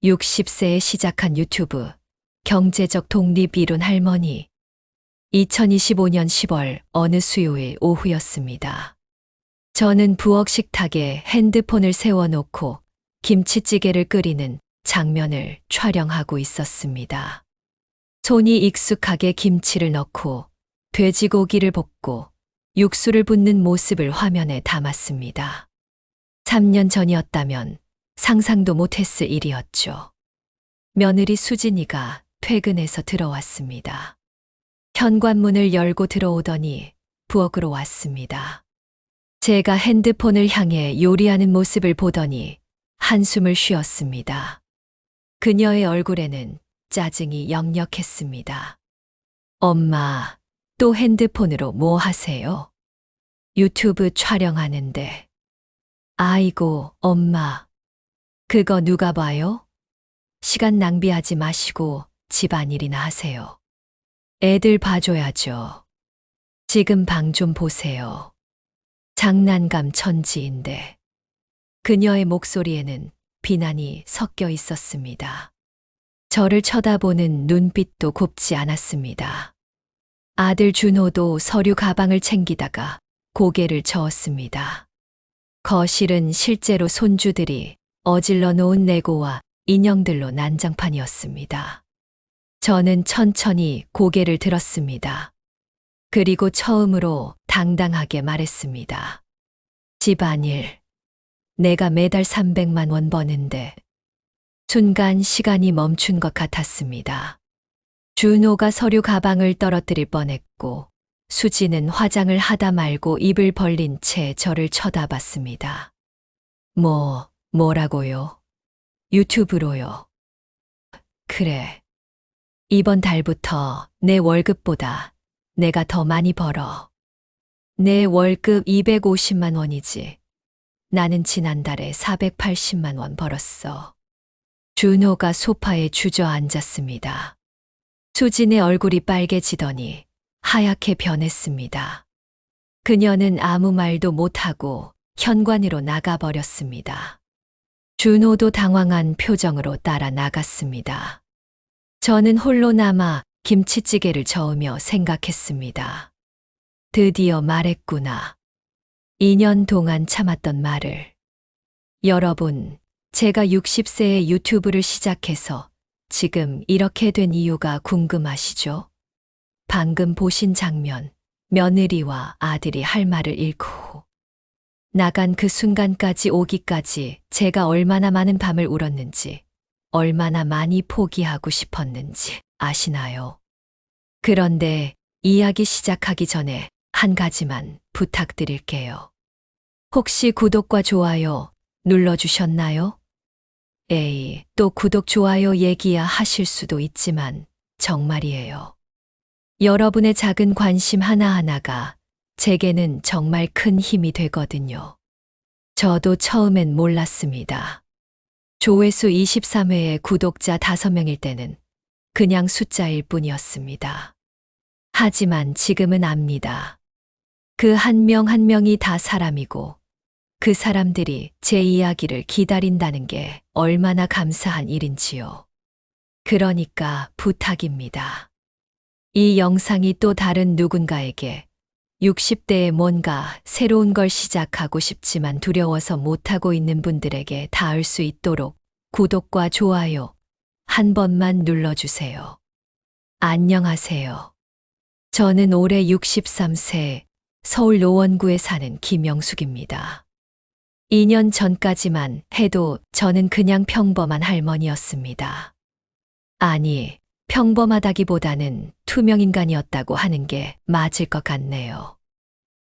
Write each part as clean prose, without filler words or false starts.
60세에 시작한 유튜브 경제적 독립 이룬 할머니. 2025년 10월 어느 수요일 오후였습니다. 저는 부엌 식탁에 핸드폰을 세워놓고 김치찌개를 끓이는 장면을 촬영하고 있었습니다. 손이 익숙하게 김치를 넣고 돼지고기를 볶고 육수를 붓는 모습을 화면에 담았습니다. 3년 전이었다면 상상도 못했을 일이었죠. 며느리 수진이가 퇴근해서 들어왔습니다. 현관문을 열고 들어오더니 부엌으로 왔습니다. 제가 핸드폰을 향해 요리하는 모습을 보더니 한숨을 쉬었습니다. 그녀의 얼굴에는 짜증이 역력했습니다. 엄마, 또 핸드폰으로 뭐 하세요? 유튜브 촬영하는데. 아이고, 엄마. 그거 누가 봐요? 시간 낭비하지 마시고 집안일이나 하세요. 애들 봐줘야죠. 지금 방 좀 보세요. 장난감 천지인데. 그녀의 목소리에는 비난이 섞여 있었습니다. 저를 쳐다보는 눈빛도 곱지 않았습니다. 아들 준호도 서류 가방을 챙기다가 고개를 저었습니다. 거실은 실제로 손주들이 어질러 놓은 레고와 인형들로 난장판이었습니다. 저는 천천히 고개를 들었습니다. 그리고 처음으로 당당하게 말했습니다. 집안일. 내가 매달 300만 원 버는데. 순간 시간이 멈춘 것 같았습니다. 준호가 서류 가방을 떨어뜨릴 뻔했고 수지는 화장을 하다 말고 입을 벌린 채 저를 쳐다봤습니다. 뭐라고요? 유튜브로요. 그래. 이번 달부터 내 월급보다 내가 더 많이 벌어. 내 월급 250만 원이지. 나는 지난달에 480만 원 벌었어. 준호가 소파에 주저앉았습니다. 수진의 얼굴이 빨개지더니 하얗게 변했습니다. 그녀는 아무 말도 못하고 현관으로 나가버렸습니다. 준호도 당황한 표정으로 따라 나갔습니다. 저는 홀로 남아 김치찌개를 저으며 생각했습니다. 드디어 말했구나. 2년 동안 참았던 말을. 여러분, 제가 60세에 유튜브를 시작해서 지금 이렇게 된 이유가 궁금하시죠? 방금 보신 장면, 며느리와 아들이 할 말을 잃고 나간 그 순간까지 오기까지 제가 얼마나 많은 밤을 울었는지, 얼마나 많이 포기하고 싶었는지 아시나요? 그런데 이야기 시작하기 전에 한 가지만 부탁드릴게요. 혹시 구독과 좋아요 눌러주셨나요? 에이, 또 구독, 좋아요 얘기야 하실 수도 있지만 정말이에요. 여러분의 작은 관심 하나하나가 제게는 정말 큰 힘이 되거든요. 저도 처음엔 몰랐습니다. 조회수 23회에 구독자 5명일 때는 그냥 숫자일 뿐이었습니다. 하지만 지금은 압니다. 그 한 명 한 명이 다 사람이고 그 사람들이 제 이야기를 기다린다는 게 얼마나 감사한 일인지요. 그러니까 부탁입니다. 이 영상이 또 다른 누군가에게 60대에 뭔가 새로운 걸 시작하고 싶지만 두려워서 못하고 있는 분들에게 닿을 수 있도록 구독과 좋아요 한 번만 눌러주세요. 안녕하세요. 저는 올해 63세 서울 노원구에 사는 김영숙입니다. 2년 전까지만 해도 저는 그냥 평범한 할머니였습니다. 아니, 평범하다기보다는 투명인간이었다고 하는 게 맞을 것 같네요.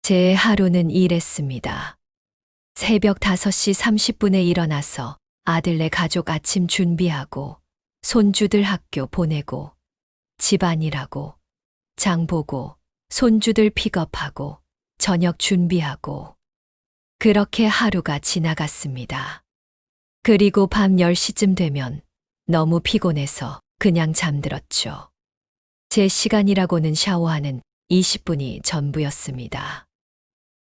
제 하루는 이랬습니다. 새벽 5시 30분에 일어나서 아들네 가족 아침 준비하고 손주들 학교 보내고 집안일하고 장 보고 손주들 픽업하고 저녁 준비하고 그렇게 하루가 지나갔습니다. 그리고 밤 10시쯤 되면 너무 피곤해서 그냥 잠들었죠. 제 시간이라고는 샤워하는 20분이 전부였습니다.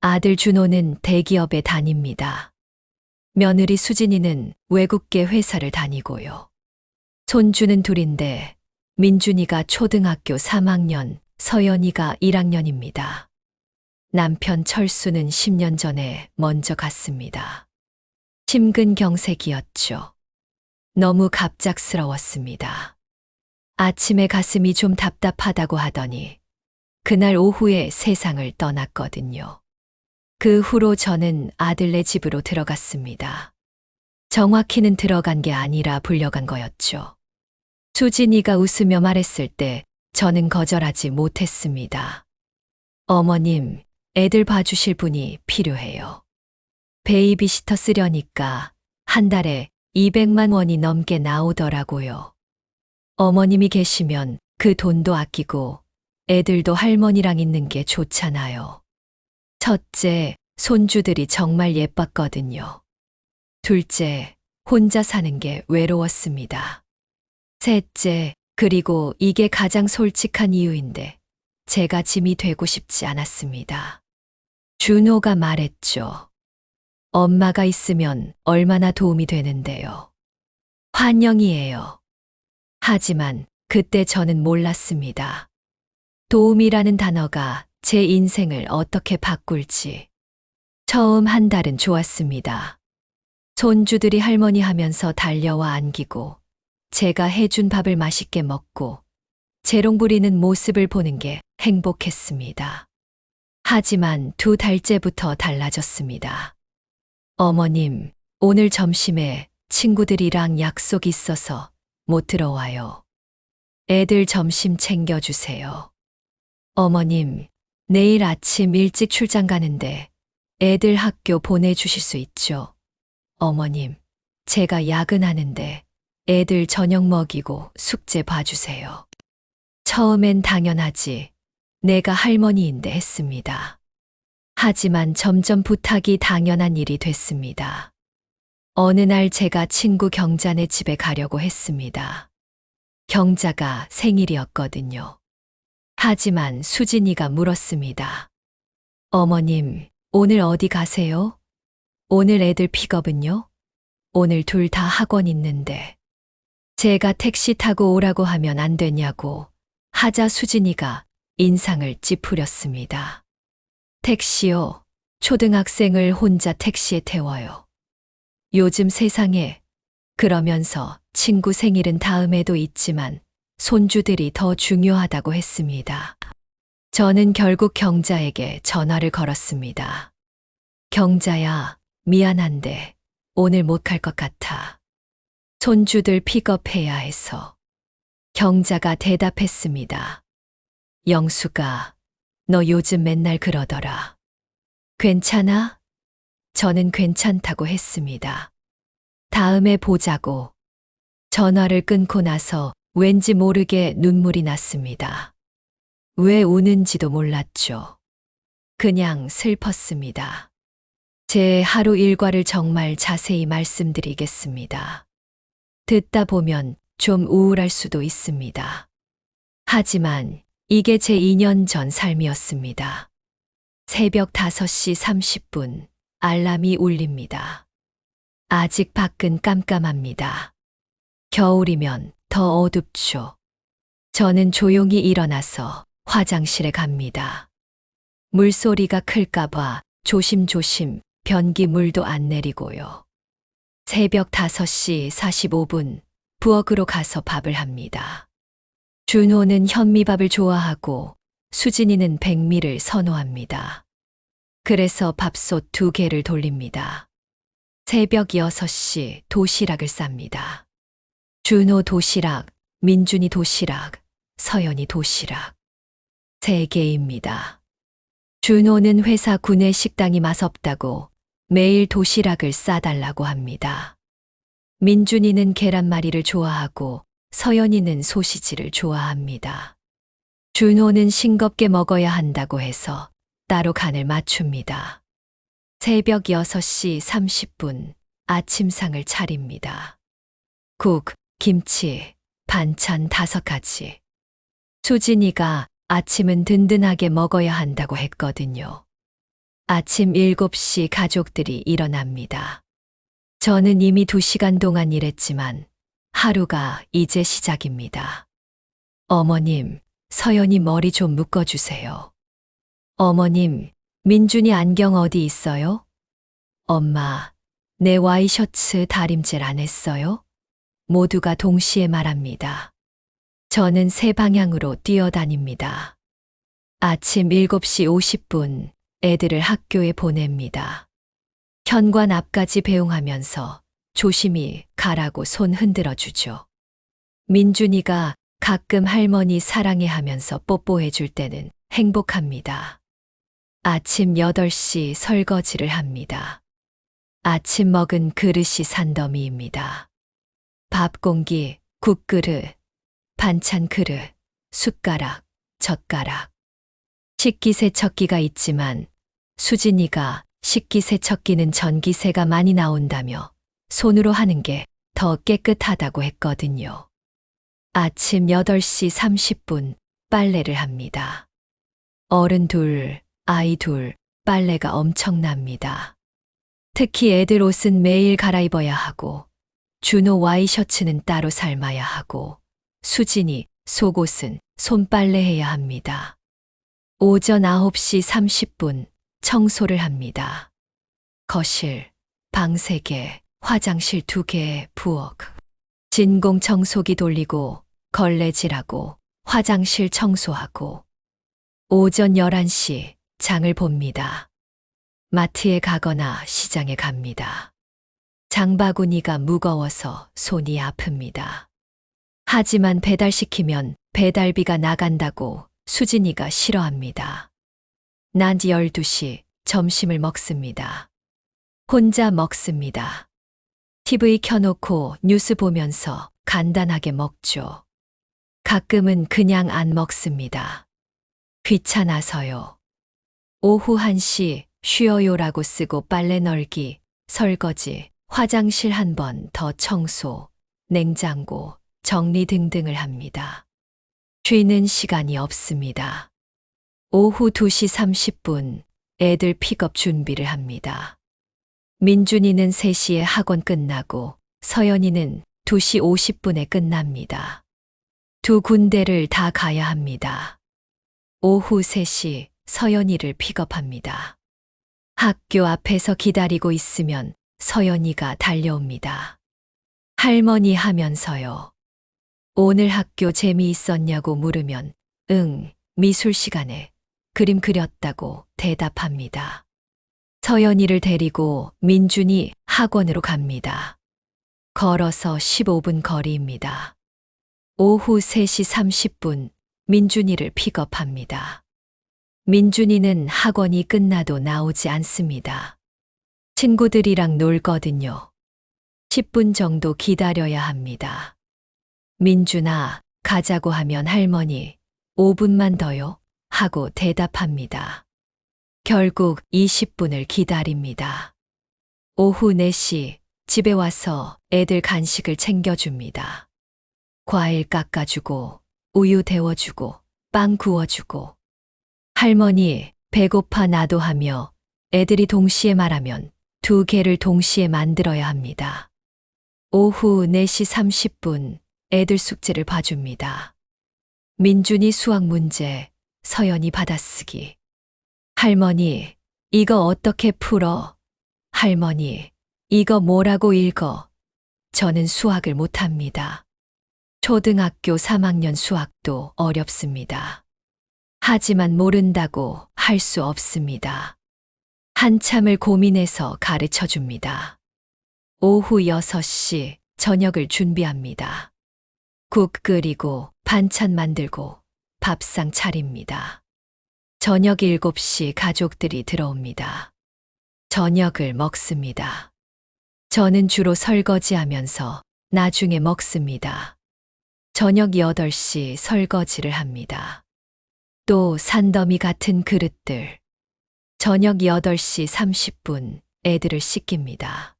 아들 준호는 대기업에 다닙니다. 며느리 수진이는 외국계 회사를 다니고요. 손주는 둘인데 민준이가 초등학교 3학년, 서연이가 1학년입니다. 남편 철수는 10년 전에 먼저 갔습니다. 심근경색이었죠. 너무 갑작스러웠습니다. 아침에 가슴이 좀 답답하다고 하더니 그날 오후에 세상을 떠났거든요. 그 후로 저는 아들네 집으로 들어갔습니다. 정확히는 들어간 게 아니라 불려간 거였죠. 수진이가 웃으며 말했을 때 저는 거절하지 못했습니다. 어머님, 애들 봐주실 분이 필요해요. 베이비시터 쓰려니까 한 달에 200만 원이 넘게 나오더라고요. 어머님이 계시면 그 돈도 아끼고 애들도 할머니랑 있는 게 좋잖아요. 첫째, 손주들이 정말 예뻤거든요. 둘째, 혼자 사는 게 외로웠습니다. 셋째, 그리고 이게 가장 솔직한 이유인데 제가 짐이 되고 싶지 않았습니다. 준호가 말했죠. 엄마가 있으면 얼마나 도움이 되는데요. 환영이에요. 하지만 그때 저는 몰랐습니다. 도움이라는 단어가 제 인생을 어떻게 바꿀지. 처음 한 달은 좋았습니다. 손주들이 할머니 하면서 달려와 안기고 제가 해준 밥을 맛있게 먹고 재롱 부리는 모습을 보는 게 행복했습니다. 하지만 2달째부터 달라졌습니다. 어머님, 오늘 점심에 친구들이랑 약속 있어서 못 들어와요. 애들 점심 챙겨주세요. 어머님, 내일 아침 일찍 출장 가는데 애들 학교 보내주실 수 있죠? 어머님, 제가 야근하는데 애들 저녁 먹이고 숙제 봐주세요. 처음엔 당연하지. 내가 할머니인데 했습니다. 하지만 점점 부탁이 당연한 일이 됐습니다. 어느 날 제가 친구 경자네 집에 가려고 했습니다. 경자가 생일이었거든요. 하지만 수진이가 물었습니다. 어머님, 오늘 어디 가세요? 오늘 애들 픽업은요? 오늘 둘 다 학원 있는데. 제가 택시 타고 오라고 하면 안 되냐고 하자 수진이가 인상을 찌푸렸습니다. 택시요? 초등학생을 혼자 택시에 태워요. 요즘 세상에. 그러면서 친구 생일은 다음에도 있지만 손주들이 더 중요하다고 했습니다. 저는 결국 경자에게 전화를 걸었습니다. 경자야, 미안한데 오늘 못 갈 것 같아. 손주들 픽업해야 해서. 경자가 대답했습니다. 영수가, 너 요즘 맨날 그러더라. 괜찮아? 저는 괜찮다고 했습니다. 다음에 보자고. 전화를 끊고 나서 왠지 모르게 눈물이 났습니다. 왜 우는지도 몰랐죠. 그냥 슬펐습니다. 제 하루 일과를 정말 자세히 말씀드리겠습니다. 듣다 보면 좀 우울할 수도 있습니다. 하지만 이게 제 2년 전 삶이었습니다. 새벽 5시 30분 알람이 울립니다. 아직 밖은 깜깜합니다. 겨울이면 더 어둡죠. 저는 조용히 일어나서 화장실에 갑니다. 물소리가 클까봐 조심조심 변기물도 안 내리고요. 새벽 5시 45분 부엌으로 가서 밥을 합니다. 준호는 현미밥을 좋아하고 수진이는 백미를 선호합니다. 그래서 밥솥 2개를 돌립니다. 새벽 6시 도시락을 쌉니다. 준호 도시락, 민준이 도시락, 서연이 도시락. 3개입니다. 준호는 회사 구내 식당이 맛없다고 매일 도시락을 싸달라고 합니다. 민준이는 계란말이를 좋아하고 서연이는 소시지를 좋아합니다. 준호는 싱겁게 먹어야 한다고 해서 따로 간을 맞춥니다. 새벽 6시 30분 아침상을 차립니다. 국, 김치, 반찬 5가지. 수진이가 아침은 든든하게 먹어야 한다고 했거든요. 아침 7시 가족들이 일어납니다. 저는 이미 2시간 동안 일했지만 하루가 이제 시작입니다. 어머님, 서연이 머리 좀 묶어주세요. 어머님, 민준이 안경 어디 있어요? 엄마, 내 와이셔츠 다림질 안 했어요? 모두가 동시에 말합니다. 저는 세 방향으로 뛰어다닙니다. 아침 7시 50분 애들을 학교에 보냅니다. 현관 앞까지 배웅하면서 조심히 가라고 손 흔들어 주죠. 민준이가 가끔 할머니 사랑해 하면서 뽀뽀해 줄 때는 행복합니다. 아침 8시 설거지를 합니다. 아침 먹은 그릇이 산더미입니다. 밥 공기, 국그릇, 반찬 그릇, 숟가락, 젓가락. 식기세척기가 있지만 수진이가 식기세척기는 전기세가 많이 나온다며 손으로 하는 게 더 깨끗하다고 했거든요. 아침 8시 30분 빨래를 합니다. 어른 둘, 아이 둘, 빨래가 엄청납니다. 특히 애들 옷은 매일 갈아입어야 하고, 준호 와이셔츠는 따로 삶아야 하고, 수진이 속옷은 손빨래해야 합니다. 오전 9시 30분 청소를 합니다. 거실, 방 3개, 화장실 2개, 부엌. 진공 청소기 돌리고, 걸레질하고, 화장실 청소하고. 오전 11시 장을 봅니다. 마트에 가거나 시장에 갑니다. 장바구니가 무거워서 손이 아픕니다. 하지만 배달시키면 배달비가 나간다고 수진이가 싫어합니다. 낮 12시 점심을 먹습니다. 혼자 먹습니다. TV 켜놓고 뉴스 보면서 간단하게 먹죠. 가끔은 그냥 안 먹습니다. 귀찮아서요. 오후 1시 쉬어요라고 쓰고 빨래 널기, 설거지, 화장실 한 번 더 청소, 냉장고, 정리 등등을 합니다. 쉬는 시간이 없습니다. 오후 2시 30분 애들 픽업 준비를 합니다. 민준이는 3시에 학원 끝나고 서연이는 2시 50분에 끝납니다. 두 군데를 다 가야 합니다. 오후 3시 서연이를 픽업합니다. 학교 앞에서 기다리고 있으면 서연이가 달려옵니다. 할머니 하면서요. 오늘 학교 재미있었냐고 물으면 응, 미술 시간에 그림 그렸다고 대답합니다. 서연이를 데리고 민준이 학원으로 갑니다. 걸어서 15분 거리입니다. 오후 3시 30분 민준이를 픽업합니다. 민준이는 학원이 끝나도 나오지 않습니다. 친구들이랑 놀거든요. 10분 정도 기다려야 합니다. 민준아, 가자고 하면 할머니, 5분만 더요? 하고 대답합니다. 결국 20분을 기다립니다. 오후 4시 집에 와서 애들 간식을 챙겨줍니다. 과일 깎아주고, 우유 데워주고, 빵 구워주고. 할머니, 배고파 나도 하며 애들이 동시에 말하면 2개를 동시에 만들어야 합니다. 오후 4시 30분 애들 숙제를 봐줍니다. 민준이 수학 문제, 서연이 받아쓰기. 할머니, 이거 어떻게 풀어? 할머니, 이거 뭐라고 읽어? 저는 수학을 못합니다. 초등학교 3학년 수학도 어렵습니다. 하지만 모른다고 할 수 없습니다. 한참을 고민해서 가르쳐 줍니다. 오후 6시 저녁을 준비합니다. 국 끓이고 반찬 만들고 밥상 차립니다. 저녁 7시 가족들이 들어옵니다. 저녁을 먹습니다. 저는 주로 설거지하면서 나중에 먹습니다. 저녁 8시 설거지를 합니다. 또 산더미 같은 그릇들. 저녁 8시 30분 애들을 씻깁니다.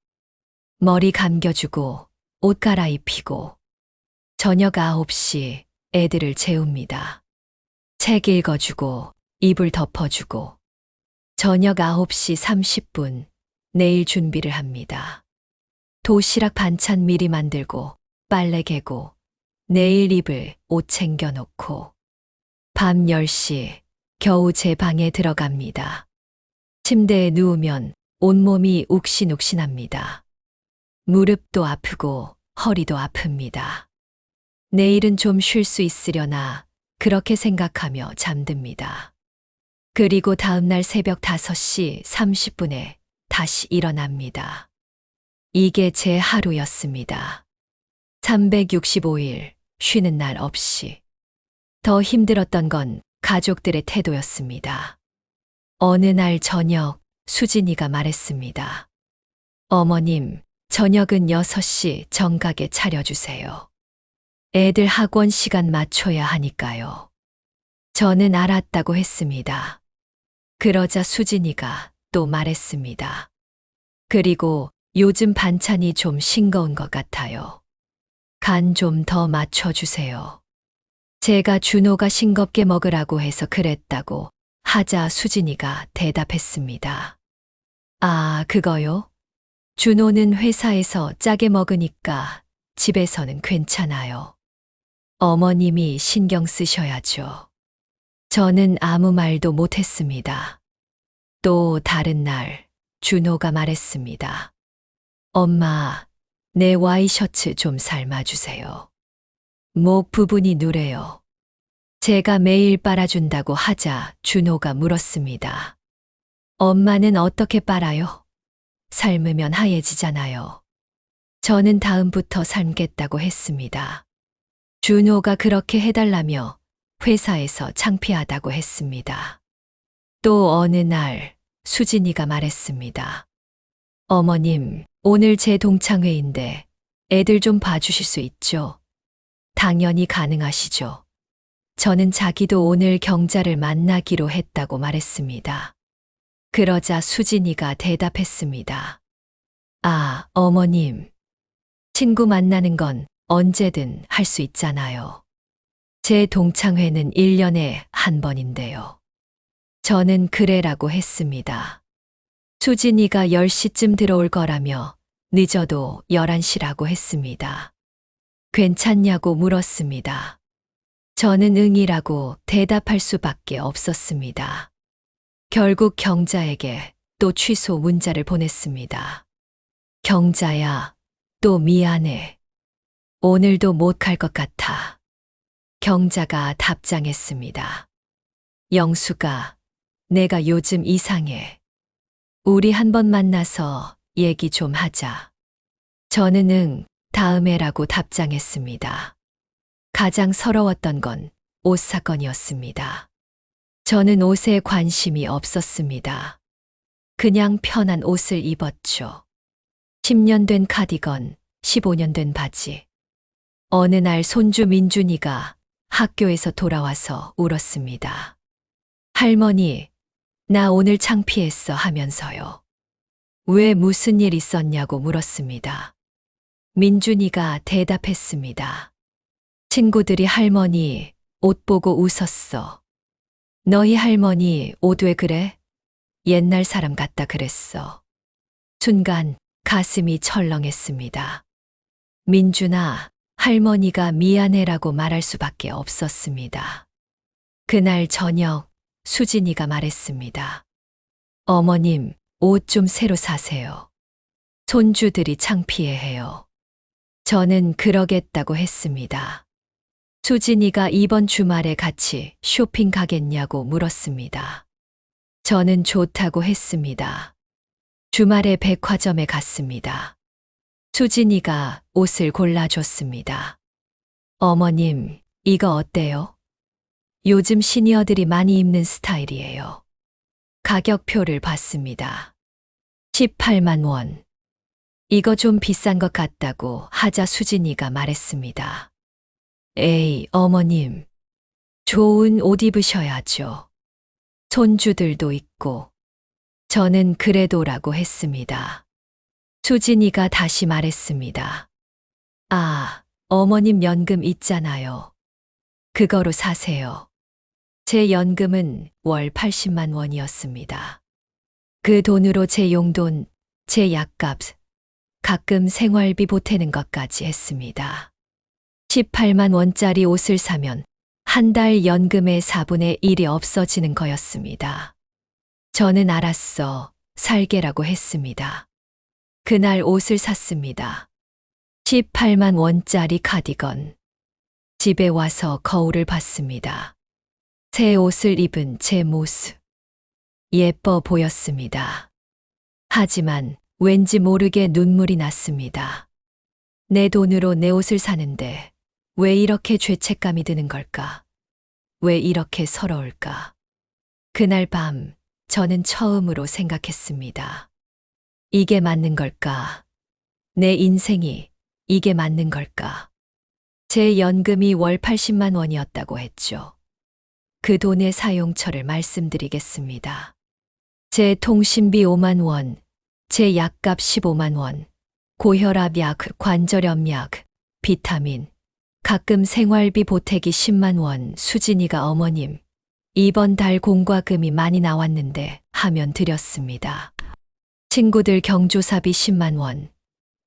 머리 감겨주고 옷 갈아입히고. 저녁 9시 애들을 재웁니다. 책 읽어주고 이불 덮어주고. 저녁 9시 30분 내일 준비를 합니다. 도시락 반찬 미리 만들고 빨래 개고 내일 입을 옷 챙겨 놓고 밤 10시 겨우 제 방에 들어갑니다. 침대에 누우면 온몸이 욱신욱신합니다. 무릎도 아프고 허리도 아픕니다. 내일은 좀 쉴 수 있으려나 그렇게 생각하며 잠듭니다. 그리고 다음날 새벽 5시 30분에 다시 일어납니다. 이게 제 하루였습니다. 365일 쉬는 날 없이. 더 힘들었던 건 가족들의 태도였습니다. 어느 날 저녁 수진이가 말했습니다. 어머님, 저녁은 6시 정각에 차려주세요. 애들 학원 시간 맞춰야 하니까요. 저는 알았다고 했습니다. 그러자 수진이가 또 말했습니다. 그리고 요즘 반찬이 좀 싱거운 것 같아요. 간 좀 더 맞춰주세요. 제가 준호가 싱겁게 먹으라고 해서 그랬다고 하자 수진이가 대답했습니다. 아, 그거요? 준호는 회사에서 짜게 먹으니까 집에서는 괜찮아요. 어머님이 신경 쓰셔야죠. 저는 아무 말도 못했습니다. 또 다른 날 준호가 말했습니다. 엄마, 내 와이셔츠 좀 삶아주세요. 목 부분이 누래요. 제가 매일 빨아준다고 하자 준호가 물었습니다. 엄마는 어떻게 빨아요? 삶으면 하얘지잖아요. 저는 다음부터 삶겠다고 했습니다. 준호가 그렇게 해달라며 회사에서 창피하다고 했습니다. 또 어느 날 수진이가 말했습니다. 어머님, 오늘 제 동창회인데 애들 좀 봐주실 수 있죠? 당연히 가능하시죠. 저는 자기도 오늘 경자를 만나기로 했다고 말했습니다. 그러자 수진이가 대답했습니다. 아, 어머님. 친구 만나는 건 언제든 할 수 있잖아요. 제 동창회는 1년에 한 번인데요. 저는 그래라고 했습니다. 수진이가 10시쯤 들어올 거라며 늦어도 11시라고 했습니다. 괜찮냐고 물었습니다. 저는 응이라고 대답할 수밖에 없었습니다. 결국 경자에게 또 취소 문자를 보냈습니다. 경자야, 또 미안해. 오늘도 못 갈 것 같아. 경자가 답장했습니다. 영수가, 내가 요즘 이상해. 우리 한번 만나서 얘기 좀 하자. 저는 응, 다음에라고 답장했습니다. 가장 서러웠던 건 옷 사건이었습니다. 저는 옷에 관심이 없었습니다. 그냥 편한 옷을 입었죠. 10년 된 카디건, 15년 된 바지. 어느 날 손주 민준이가 학교에서 돌아와서 울었습니다. 할머니, 나 오늘 창피했어 하면서요. 왜 무슨 일 있었냐고 물었습니다. 민준이가 대답했습니다. 친구들이 할머니 옷 보고 웃었어. 너희 할머니 옷 왜 그래? 옛날 사람 같다 그랬어. 순간 가슴이 철렁했습니다. 민준아, 할머니가 미안해라고 말할 수밖에 없었습니다. 그날 저녁 수진이가 말했습니다. 어머님, 옷 좀 새로 사세요. 손주들이 창피해해요. 저는 그러겠다고 했습니다. 수진이가 이번 주말에 같이 쇼핑 가겠냐고 물었습니다. 저는 좋다고 했습니다. 주말에 백화점에 갔습니다. 수진이가 옷을 골라줬습니다. 어머님, 이거 어때요? 요즘 시니어들이 많이 입는 스타일이에요. 가격표를 봤습니다. 18만 원. 이거 좀 비싼 것 같다고 하자 수진이가 말했습니다. 에이, 어머님. 좋은 옷 입으셔야죠. 손주들도 있고. 저는 그래도라고 했습니다. 수진이가 다시 말했습니다. 아, 어머님 연금 있잖아요. 그거로 사세요. 제 연금은 월 80만 원이었습니다. 그 돈으로 제 용돈, 제 약값, 가끔 생활비 보태는 것까지 했습니다. 18만 원짜리 옷을 사면 한 달 연금의 4분의 1이 없어지는 거였습니다. 저는 알았어, 살게라고 했습니다. 그날 옷을 샀습니다. 18만 원짜리 카디건. 집에 와서 거울을 봤습니다. 새 옷을 입은 제 모습. 예뻐 보였습니다. 하지만 왠지 모르게 눈물이 났습니다. 내 돈으로 내 옷을 사는데 왜 이렇게 죄책감이 드는 걸까? 왜 이렇게 서러울까? 그날 밤 저는 처음으로 생각했습니다. 이게 맞는 걸까? 내 인생이 이게 맞는 걸까? 제 연금이 월 80만 원이었다고 했죠. 그 돈의 사용처를 말씀드리겠습니다. 제 통신비 5만 원, 제 약값 15만 원, 고혈압 약, 관절염 약, 비타민, 가끔 생활비 보태기 10만 원, 수진이가 어머님, 이번 달 공과금이 많이 나왔는데 하면 드렸습니다. 친구들 경조사비 10만 원,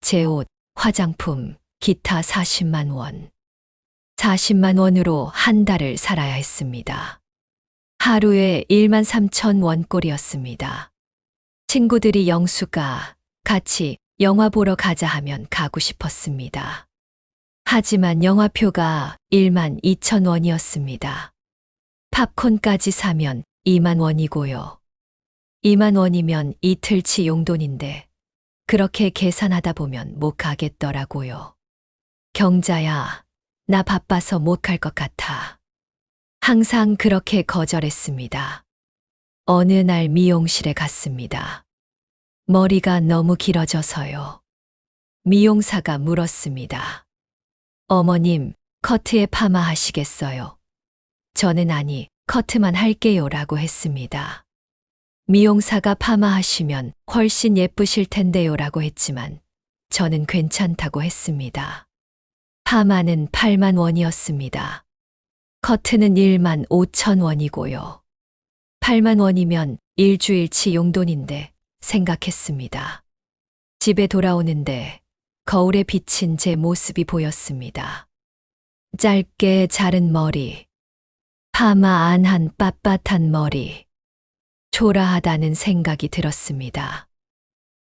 제 옷, 화장품, 기타 40만 원. 40만 원으로 한 달을 살아야 했습니다. 하루에 1만 3천 원꼴이었습니다. 친구들이 영수가 같이 영화 보러 가자 하면 가고 싶었습니다. 하지만 영화표가 1만 2천 원이었습니다. 팝콘까지 사면 2만 원이고요. 2만 원이면 이틀치 용돈인데 그렇게 계산하다 보면 못 가겠더라고요. 경자야, 나 바빠서 못 갈 것 같아. 항상 그렇게 거절했습니다. 어느 날 미용실에 갔습니다. 머리가 너무 길어져서요. 미용사가 물었습니다. 어머님, 커트에 파마 하시겠어요? 저는 아니, 커트만 할게요 라고 했습니다. 미용사가 파마하시면 훨씬 예쁘실 텐데요 라고 했지만 저는 괜찮다고 했습니다. 파마는 8만 원이었습니다. 커트는 1만 5천 원이고요. 8만 원이면 일주일치 용돈인데 생각했습니다. 집에 돌아오는데 거울에 비친 제 모습이 보였습니다. 짧게 자른 머리, 파마 안 한 빳빳한 머리, 초라하다는 생각이 들었습니다.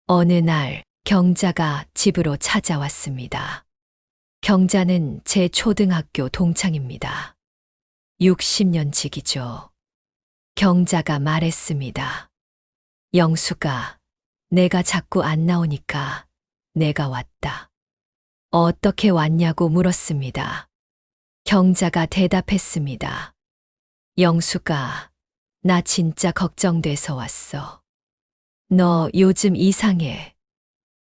어느 날 경자가 집으로 찾아왔습니다. 경자는 제 초등학교 동창입니다. 60년 지기죠. 경자가 말했습니다. 영수가 내가 자꾸 안 나오니까 내가 왔다. 어떻게 왔냐고 물었습니다. 경자가 대답했습니다. 영수가 나 진짜 걱정돼서 왔어. 너 요즘 이상해.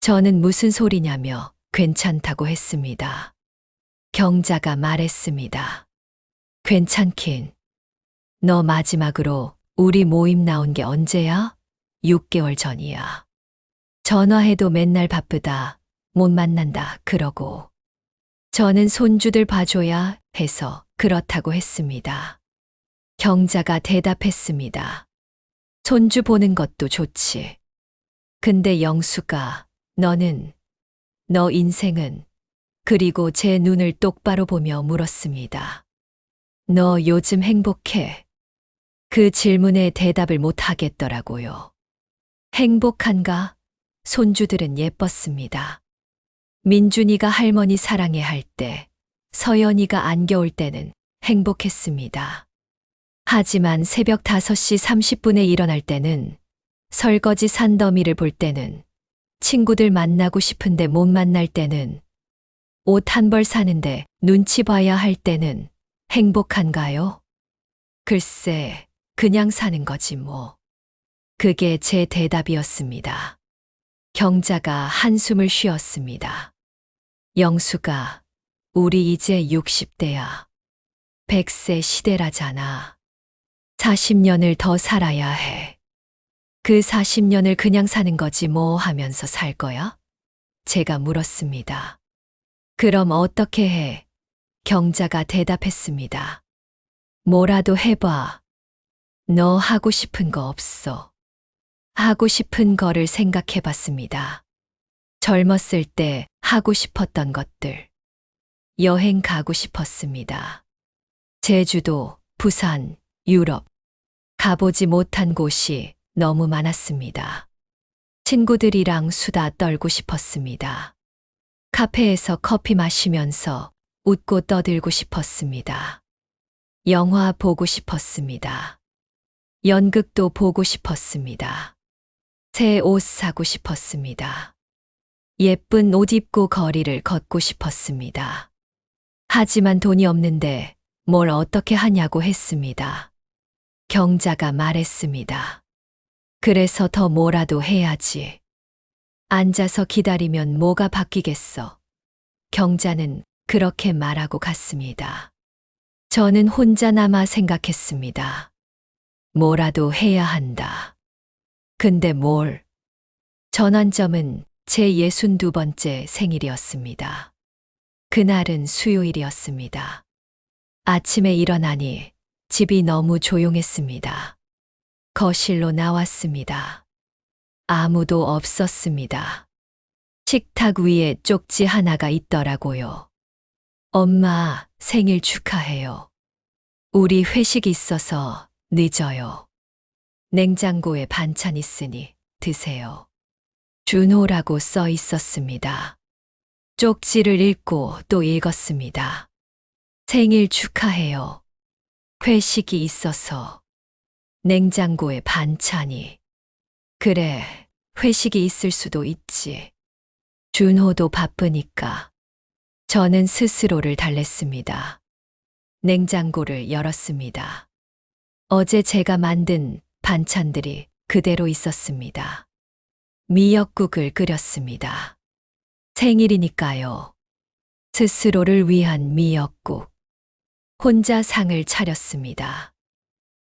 저는 무슨 소리냐며 괜찮다고 했습니다. 경자가 말했습니다. 괜찮긴. 너 마지막으로 우리 모임 나온 게 언제야? 6개월 전이야. 전화해도 맨날 바쁘다, 못 만난다 그러고. 저는 손주들 봐줘야 해서 그렇다고 했습니다. 경자가 대답했습니다. 손주 보는 것도 좋지. 근데 영수가 너 인생은 그리고 제 눈을 똑바로 보며 물었습니다. 너 요즘 행복해? 그 질문에 대답을 못 하겠더라고요. 행복한가? 손주들은 예뻤습니다. 민준이가 할머니 사랑해 할 때, 서연이가 안겨올 때는 행복했습니다. 하지만 새벽 5시 30분에 일어날 때는, 설거지 산더미를 볼 때는, 친구들 만나고 싶은데 못 만날 때는, 옷 한 벌 사는데 눈치 봐야 할 때는 행복한가요? 글쎄, 그냥 사는 거지 뭐. 그게 제 대답이었습니다. 경자가 한숨을 쉬었습니다. 영수가, 우리 이제 60대야. 100세 시대라잖아. 40년을 더 살아야 해. 그 40년을 그냥 사는 거지 뭐 하면서 살 거야? 제가 물었습니다. 그럼 어떻게 해? 경자가 대답했습니다. 뭐라도 해봐. 너 하고 싶은 거 없어. 하고 싶은 거를 생각해 봤습니다. 젊었을 때 하고 싶었던 것들. 여행 가고 싶었습니다. 제주도, 부산, 유럽. 가보지 못한 곳이 너무 많았습니다. 친구들이랑 수다 떨고 싶었습니다. 카페에서 커피 마시면서 웃고 떠들고 싶었습니다. 영화 보고 싶었습니다. 연극도 보고 싶었습니다. 새 옷 사고 싶었습니다. 예쁜 옷 입고 거리를 걷고 싶었습니다. 하지만 돈이 없는데 뭘 어떻게 하냐고 했습니다. 경자가 말했습니다. 그래서 더 뭐라도 해야지. 앉아서 기다리면 뭐가 바뀌겠어. 경자는 그렇게 말하고 갔습니다. 저는 혼자 남아 생각했습니다. 뭐라도 해야 한다. 근데 뭘? 전환점은 제 62번째 생일이었습니다. 그날은 수요일이었습니다. 아침에 일어나니 집이 너무 조용했습니다. 거실로 나왔습니다. 아무도 없었습니다. 식탁 위에 쪽지 하나가 있더라고요. 엄마, 생일 축하해요. 우리 회식 있어서 늦어요. 냉장고에 반찬 있으니 드세요. 준호라고 써 있었습니다. 쪽지를 읽고 또 읽었습니다. 생일 축하해요. 회식이 있어서. 냉장고에 반찬이. 그래, 회식이 있을 수도 있지. 준호도 바쁘니까. 저는 스스로를 달랬습니다. 냉장고를 열었습니다. 어제 제가 만든 반찬들이 그대로 있었습니다. 미역국을 끓였습니다. 생일이니까요. 스스로를 위한 미역국. 혼자 상을 차렸습니다.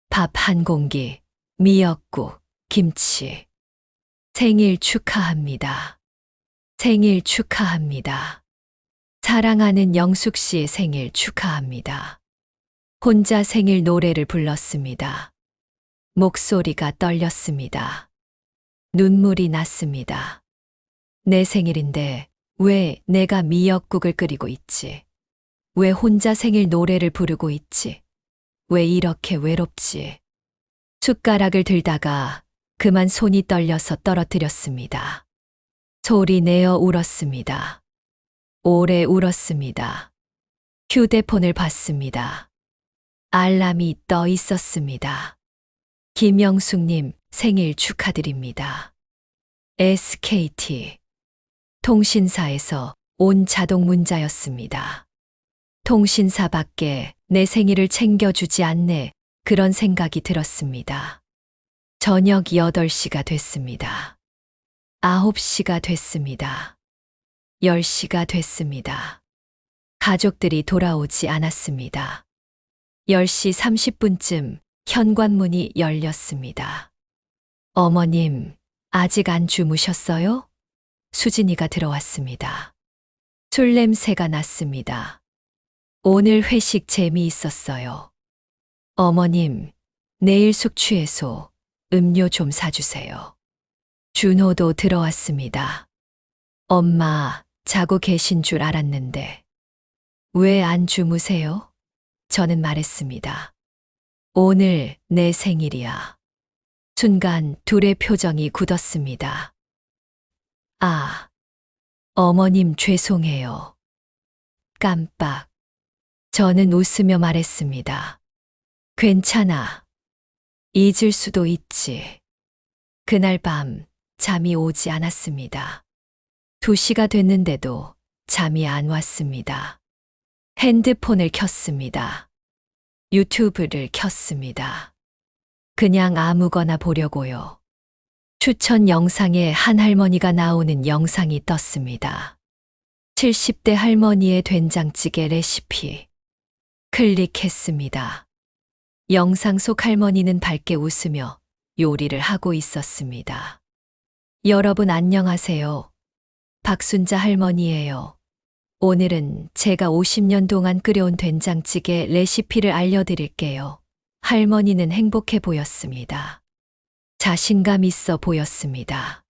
밥 한 공기, 미역국, 김치. 생일 축하합니다. 생일 축하합니다. 사랑하는 영숙 씨의 생일 축하합니다. 혼자 생일 노래를 불렀습니다. 목소리가 떨렸습니다. 눈물이 났습니다. 내 생일인데 왜 내가 미역국을 끓이고 있지? 왜 혼자 생일 노래를 부르고 있지? 왜 이렇게 외롭지? 숟가락을 들다가 그만 손이 떨려서 떨어뜨렸습니다. 소리 내어 울었습니다. 오래 울었습니다. 휴대폰을 봤습니다. 알람이 떠 있었습니다. 김영숙님 생일 축하드립니다. SKT 통신사에서 온 자동 문자였습니다. 통신사밖에 내 생일을 챙겨주지 않네. 그런 생각이 들었습니다. 저녁 8시가 됐습니다. 9시가 됐습니다. 10시가 됐습니다. 가족들이 돌아오지 않았습니다. 10시 30분쯤 현관문이 열렸습니다. 어머님, 아직 안 주무셨어요? 수진이가 들어왔습니다. 술 냄새가 났습니다. 오늘 회식 재미있었어요. 어머님, 내일 숙취해소, 음료 좀 사주세요. 준호도 들어왔습니다. 엄마, 자고 계신 줄 알았는데. 왜 안 주무세요? 저는 말했습니다. 오늘 내 생일이야. 순간 둘의 표정이 굳었습니다. 아, 어머님 죄송해요. 깜빡. 저는 웃으며 말했습니다. 괜찮아. 잊을 수도 있지. 그날 밤 잠이 오지 않았습니다. 2시가 됐는데도 잠이 안 왔습니다. 핸드폰을 켰습니다. 유튜브를 켰습니다. 그냥 아무거나 보려고요. 추천 영상에 한 할머니가 나오는 영상이 떴습니다. 70대 할머니의 된장찌개 레시피. 클릭했습니다. 영상 속 할머니는 밝게 웃으며 요리를 하고 있었습니다. 여러분 안녕하세요. 박순자 할머니예요. 오늘은 제가 50년 동안 끓여온 된장찌개 레시피를 알려드릴게요. 할머니는 행복해 보였습니다. 자신감 있어 보였습니다.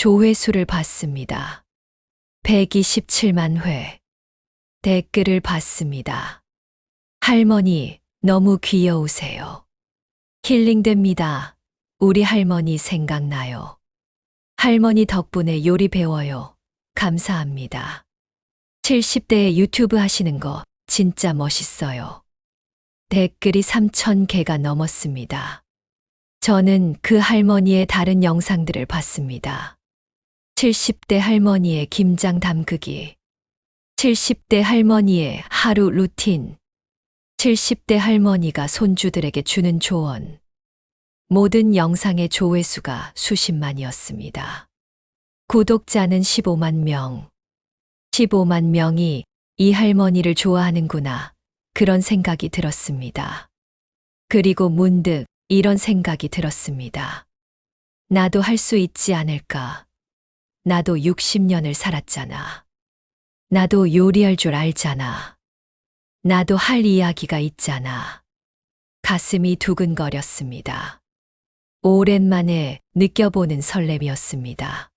조회수를 봤습니다. 127만 회. 댓글을 봤습니다. 할머니, 너무 귀여우세요. 힐링됩니다. 우리 할머니 생각나요. 할머니 덕분에 요리 배워요. 감사합니다. 70대에 유튜브 하시는 거 진짜 멋있어요. 댓글이 3,000개가 넘었습니다. 저는 그 할머니의 다른 영상들을 봤습니다. 70대 할머니의 김장 담그기, 70대 할머니의 하루 루틴, 70대 할머니가 손주들에게 주는 조언. 모든 영상의 조회수가 수십만이었습니다. 구독자는 15만 명. 15만 명이 이 할머니를 좋아하는구나. 그런 생각이 들었습니다. 그리고 문득 이런 생각이 들었습니다. 나도 할 수 있지 않을까. 나도 60년을 살았잖아. 나도 요리할 줄 알잖아. 나도 할 이야기가 있잖아. 가슴이 두근거렸습니다. 오랜만에 느껴보는 설렘이었습니다.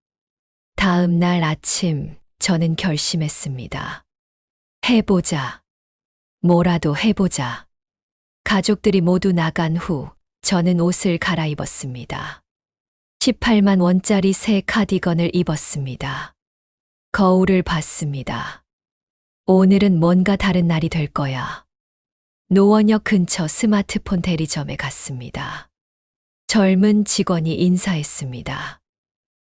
다음 날 아침 저는 결심했습니다. 해보자. 뭐라도 해보자. 가족들이 모두 나간 후 저는 옷을 갈아입었습니다. 18만 원짜리 새 카디건을 입었습니다. 거울을 봤습니다. 오늘은 뭔가 다른 날이 될 거야. 노원역 근처 스마트폰 대리점에 갔습니다. 젊은 직원이 인사했습니다.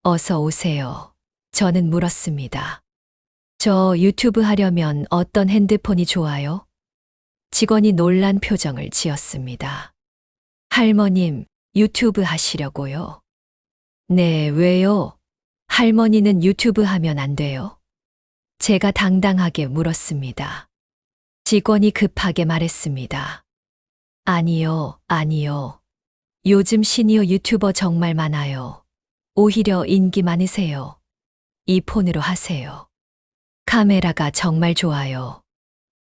어서 오세요. 저는 물었습니다. 저 유튜브 하려면 어떤 핸드폰이 좋아요? 직원이 놀란 표정을 지었습니다. 할머님, 유튜브 하시려고요? 네, 왜요? 할머니는 유튜브 하면 안 돼요? 제가 당당하게 물었습니다. 직원이 급하게 말했습니다. 아니요, 아니요. 요즘 시니어 유튜버 정말 많아요. 오히려 인기 많으세요. 이 폰으로 하세요. 카메라가 정말 좋아요.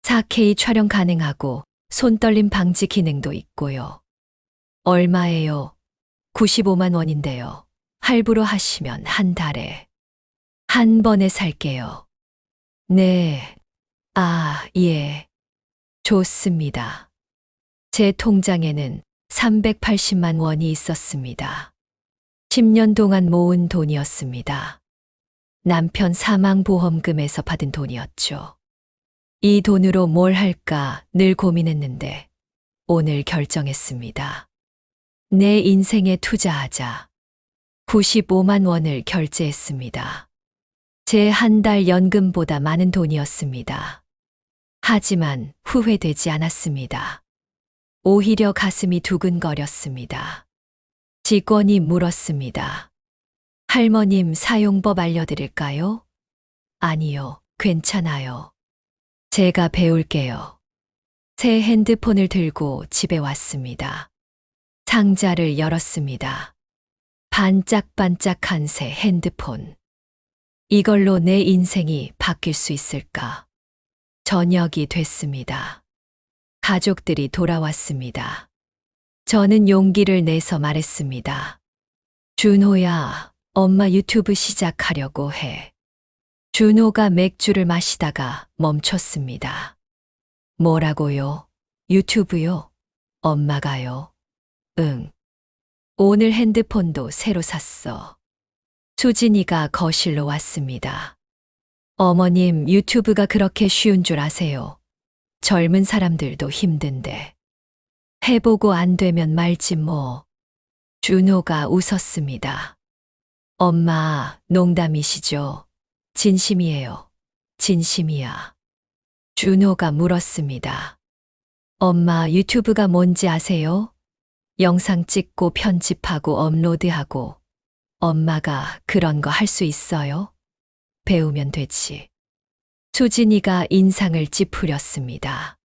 4K 촬영 가능하고 손떨림 방지 기능도 있고요. 얼마예요? 95만 원인데요. 할부로 하시면 한 달에. 한 번에 살게요. 네. 예. 좋습니다. 제 통장에는 380만 원이 있었습니다. 10년 동안 모은 돈이었습니다. 남편 사망보험금에서 받은 돈이었죠. 이 돈으로 뭘 할까 늘 고민했는데 오늘 결정했습니다. 내 인생에 투자하자. 95만 원을 결제했습니다. 제 한 달 연금보다 많은 돈이었습니다. 하지만 후회되지 않았습니다. 오히려 가슴이 두근거렸습니다. 직원이 물었습니다. 할머님 사용법 알려드릴까요? 아니요, 괜찮아요. 제가 배울게요. 새 핸드폰을 들고 집에 왔습니다. 상자를 열었습니다. 반짝반짝한 새 핸드폰. 이걸로 내 인생이 바뀔 수 있을까? 저녁이 됐습니다. 가족들이 돌아왔습니다. 저는 용기를 내서 말했습니다. 준호야, 엄마 유튜브 시작하려고 해. 준호가 맥주를 마시다가 멈췄습니다. 뭐라고요? 유튜브요? 엄마가요? 응. 오늘 핸드폰도 새로 샀어. 수진이가 거실로 왔습니다. 어머님, 유튜브가 그렇게 쉬운 줄 아세요? 젊은 사람들도 힘든데. 해보고 안 되면 말지 뭐. 준호가 웃었습니다. 엄마, 농담이시죠? 진심이에요. 진심이야. 준호가 물었습니다. 엄마, 유튜브가 뭔지 아세요? 영상 찍고 편집하고 업로드하고. 엄마가 그런 거 할 수 있어요? 배우면 되지. 수진이가 인상을 찌푸렸습니다.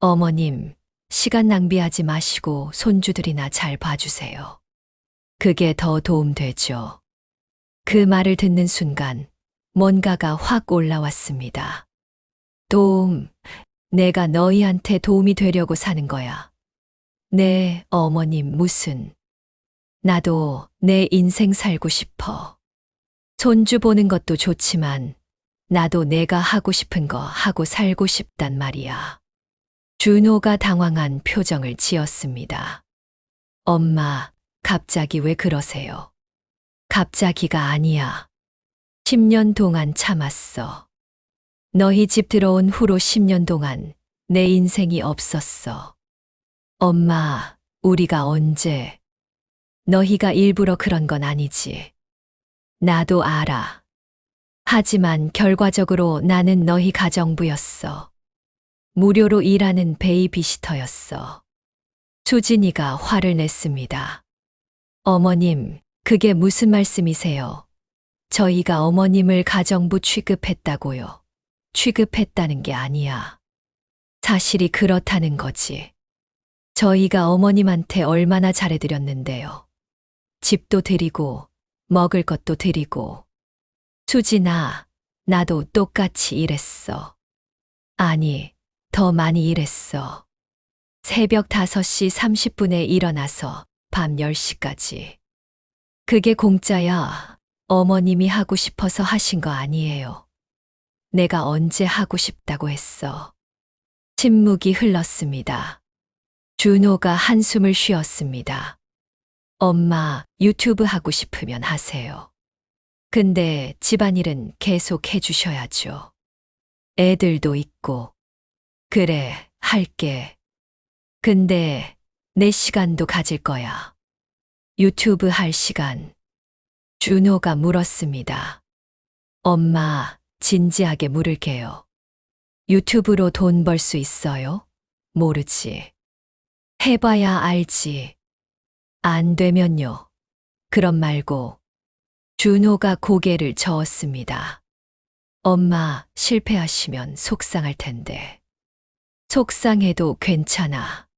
어머님, 시간 낭비하지 마시고 손주들이나 잘 봐주세요. 그게 더 도움되죠. 그 말을 듣는 순간 뭔가가 확 올라왔습니다. 도움, 내가 너희한테 도움이 되려고 사는 거야. 네, 어머님 무슨. 나도 내 인생 살고 싶어. 손주 보는 것도 좋지만 나도 내가 하고 싶은 거 하고 살고 싶단 말이야. 준호가 당황한 표정을 지었습니다. 엄마, 갑자기 왜 그러세요? 갑자기가 아니야. 10년 동안 참았어. 너희 집 들어온 후로 10년 동안 내 인생이 없었어. 엄마, 우리가 언제? 너희가 일부러 그런 건 아니지. 나도 알아. 하지만 결과적으로 나는 너희 가정부였어. 무료로 일하는 베이비시터였어. 수진이가 화를 냈습니다. 어머님, 그게 무슨 말씀이세요? 저희가 어머님을 가정부 취급했다고요. 취급했다는 게 아니야. 사실이 그렇다는 거지. 저희가 어머님한테 얼마나 잘해드렸는데요. 집도 드리고, 먹을 것도 드리고. 수진아, 나도 똑같이 일했어. 아니, 더 많이 일했어. 새벽 5시 30분에 일어나서 밤 10시까지. 그게 공짜야. 어머님이 하고 싶어서 하신 거 아니에요. 내가 언제 하고 싶다고 했어. 침묵이 흘렀습니다. 준호가 한숨을 쉬었습니다. 엄마, 유튜브 하고 싶으면 하세요. 근데 집안일은 계속 해주셔야죠. 애들도 있고. 그래, 할게. 근데 내 시간도 가질 거야. 유튜브 할 시간. 준호가 물었습니다. 엄마, 진지하게 물을게요. 유튜브로 돈 벌 수 있어요? 모르지. 해봐야 알지. 안 되면요. 그럼 말고. 준호가 고개를 저었습니다. 엄마, 실패하시면 속상할 텐데. 속상해도 괜찮아.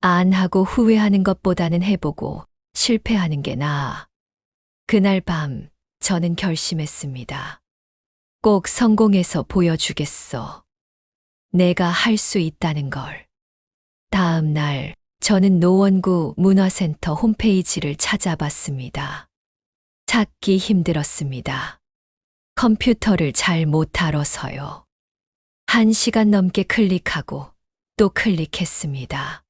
안 하고 후회하는 것보다는 해보고 실패하는 게 나아. 그날 밤 저는 결심했습니다. 꼭 성공해서 보여주겠어. 내가 할 수 있다는 걸. 다음 날 저는 노원구 문화센터 홈페이지를 찾아봤습니다. 찾기 힘들었습니다. 컴퓨터를 잘 못 다뤄서요. 1시간 넘게 클릭하고 또 클릭했습니다.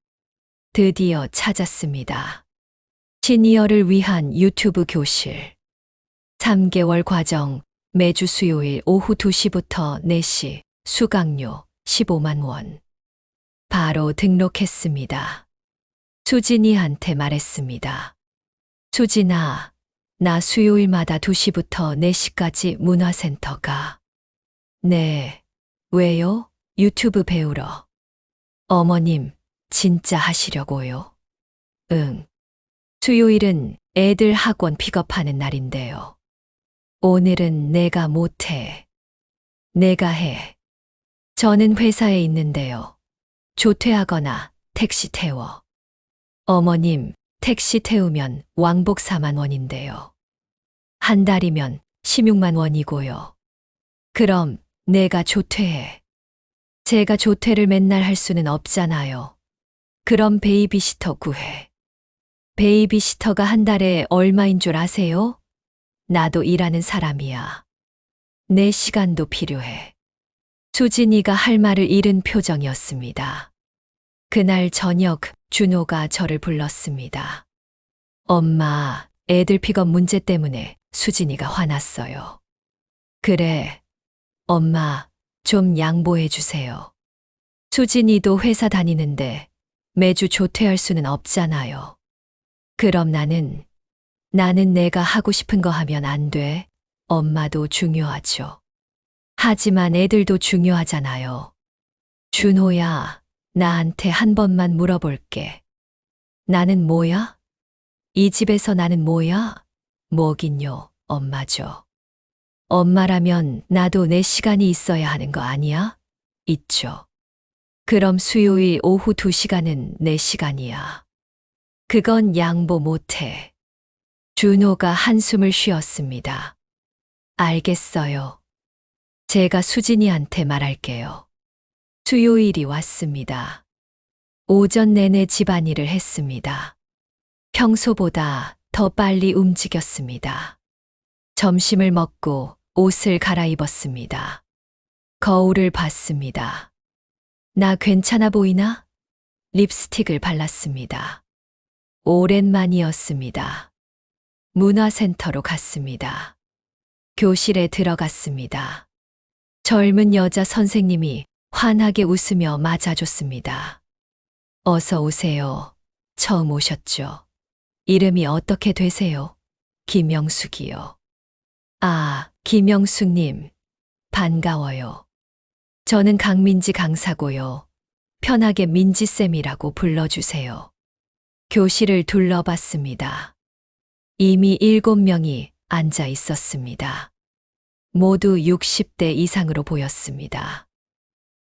드디어 찾았습니다. 시니어를 위한 유튜브 교실. 3개월 과정, 매주 수요일 오후 2시부터 4시, 수강료 15만 원. 바로 등록했습니다. 수진이한테 말했습니다. 수진아, 나 수요일마다 2시부터 4시까지 문화센터 가. 네, 왜요? 유튜브 배우러. 어머님, 진짜 하시려고요? 응. 수요일은 애들 학원 픽업하는 날인데요. 오늘은 내가 못해. 내가 해. 저는 회사에 있는데요. 조퇴하거나 택시 태워. 어머님, 택시 태우면 왕복 4만 원인데요. 한 달이면 16만 원이고요. 그럼 내가 조퇴해. 제가 조퇴를 맨날 할 수는 없잖아요. 그럼 베이비시터 구해. 베이비시터가 한 달에 얼마인 줄 아세요? 나도 일하는 사람이야. 내 시간도 필요해. 수진이가 할 말을 잃은 표정이었습니다. 그날 저녁 준호가 저를 불렀습니다. 엄마, 애들 픽업 문제 때문에 수진이가 화났어요. 그래, 엄마, 좀 양보해 주세요. 수진이도 회사 다니는데 매주 조퇴할 수는 없잖아요. 그럼 나는 내가 하고 싶은 거 하면 안 돼. 엄마도 중요하죠. 하지만 애들도 중요하잖아요. 준호야, 나한테 한 번만 물어볼게. 나는 뭐야? 이 집에서 나는 뭐야? 뭐긴요, 엄마죠. 엄마라면 나도 내 시간이 있어야 하는 거 아니야? 있죠. 그럼 수요일 오후 2시간은 내 시간이야. 그건 양보 못해. 준호가 한숨을 쉬었습니다. 알겠어요. 제가 수진이한테 말할게요. 수요일이 왔습니다. 오전 내내 집안일을 했습니다. 평소보다 더 빨리 움직였습니다. 점심을 먹고 옷을 갈아입었습니다. 거울을 봤습니다. 나 괜찮아 보이나? 립스틱을 발랐습니다. 오랜만이었습니다. 문화센터로 갔습니다. 교실에 들어갔습니다. 젊은 여자 선생님이 환하게 웃으며 맞아줬습니다. 어서 오세요. 처음 오셨죠? 이름이 어떻게 되세요? 김영숙이요. 아, 김영숙님. 반가워요. 저는 강민지 강사고요. 편하게 민지쌤이라고 불러주세요. 교실을 둘러봤습니다. 이미 7명이 앉아 있었습니다. 모두 60대 이상으로 보였습니다.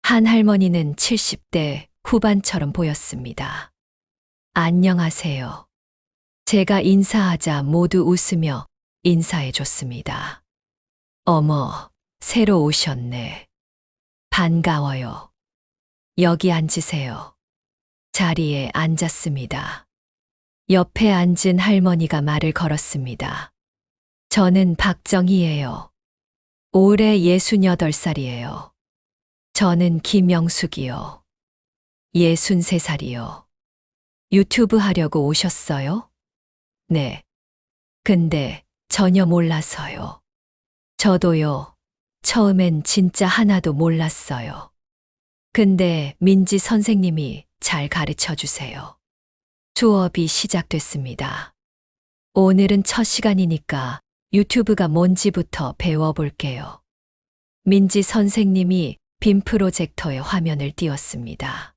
한 할머니는 70대 후반처럼 보였습니다. 안녕하세요. 제가 인사하자 모두 웃으며 인사해 줬습니다. 어머, 새로 오셨네. 반가워요. 여기 앉으세요. 자리에 앉았습니다. 옆에 앉은 할머니가 말을 걸었습니다. 저는 박정희예요. 올해 68살이에요. 저는 김영숙이요. 63살이요. 유튜브 하려고 오셨어요? 네. 근데 전혀 몰라서요. 저도요. 처음엔 진짜 하나도 몰랐어요. 근데 민지 선생님이 잘 가르쳐 주세요. 수업이 시작됐습니다. 오늘은 첫 시간이니까 유튜브가 뭔지부터 배워볼게요. 민지 선생님이 빔 프로젝터에 화면을 띄웠습니다.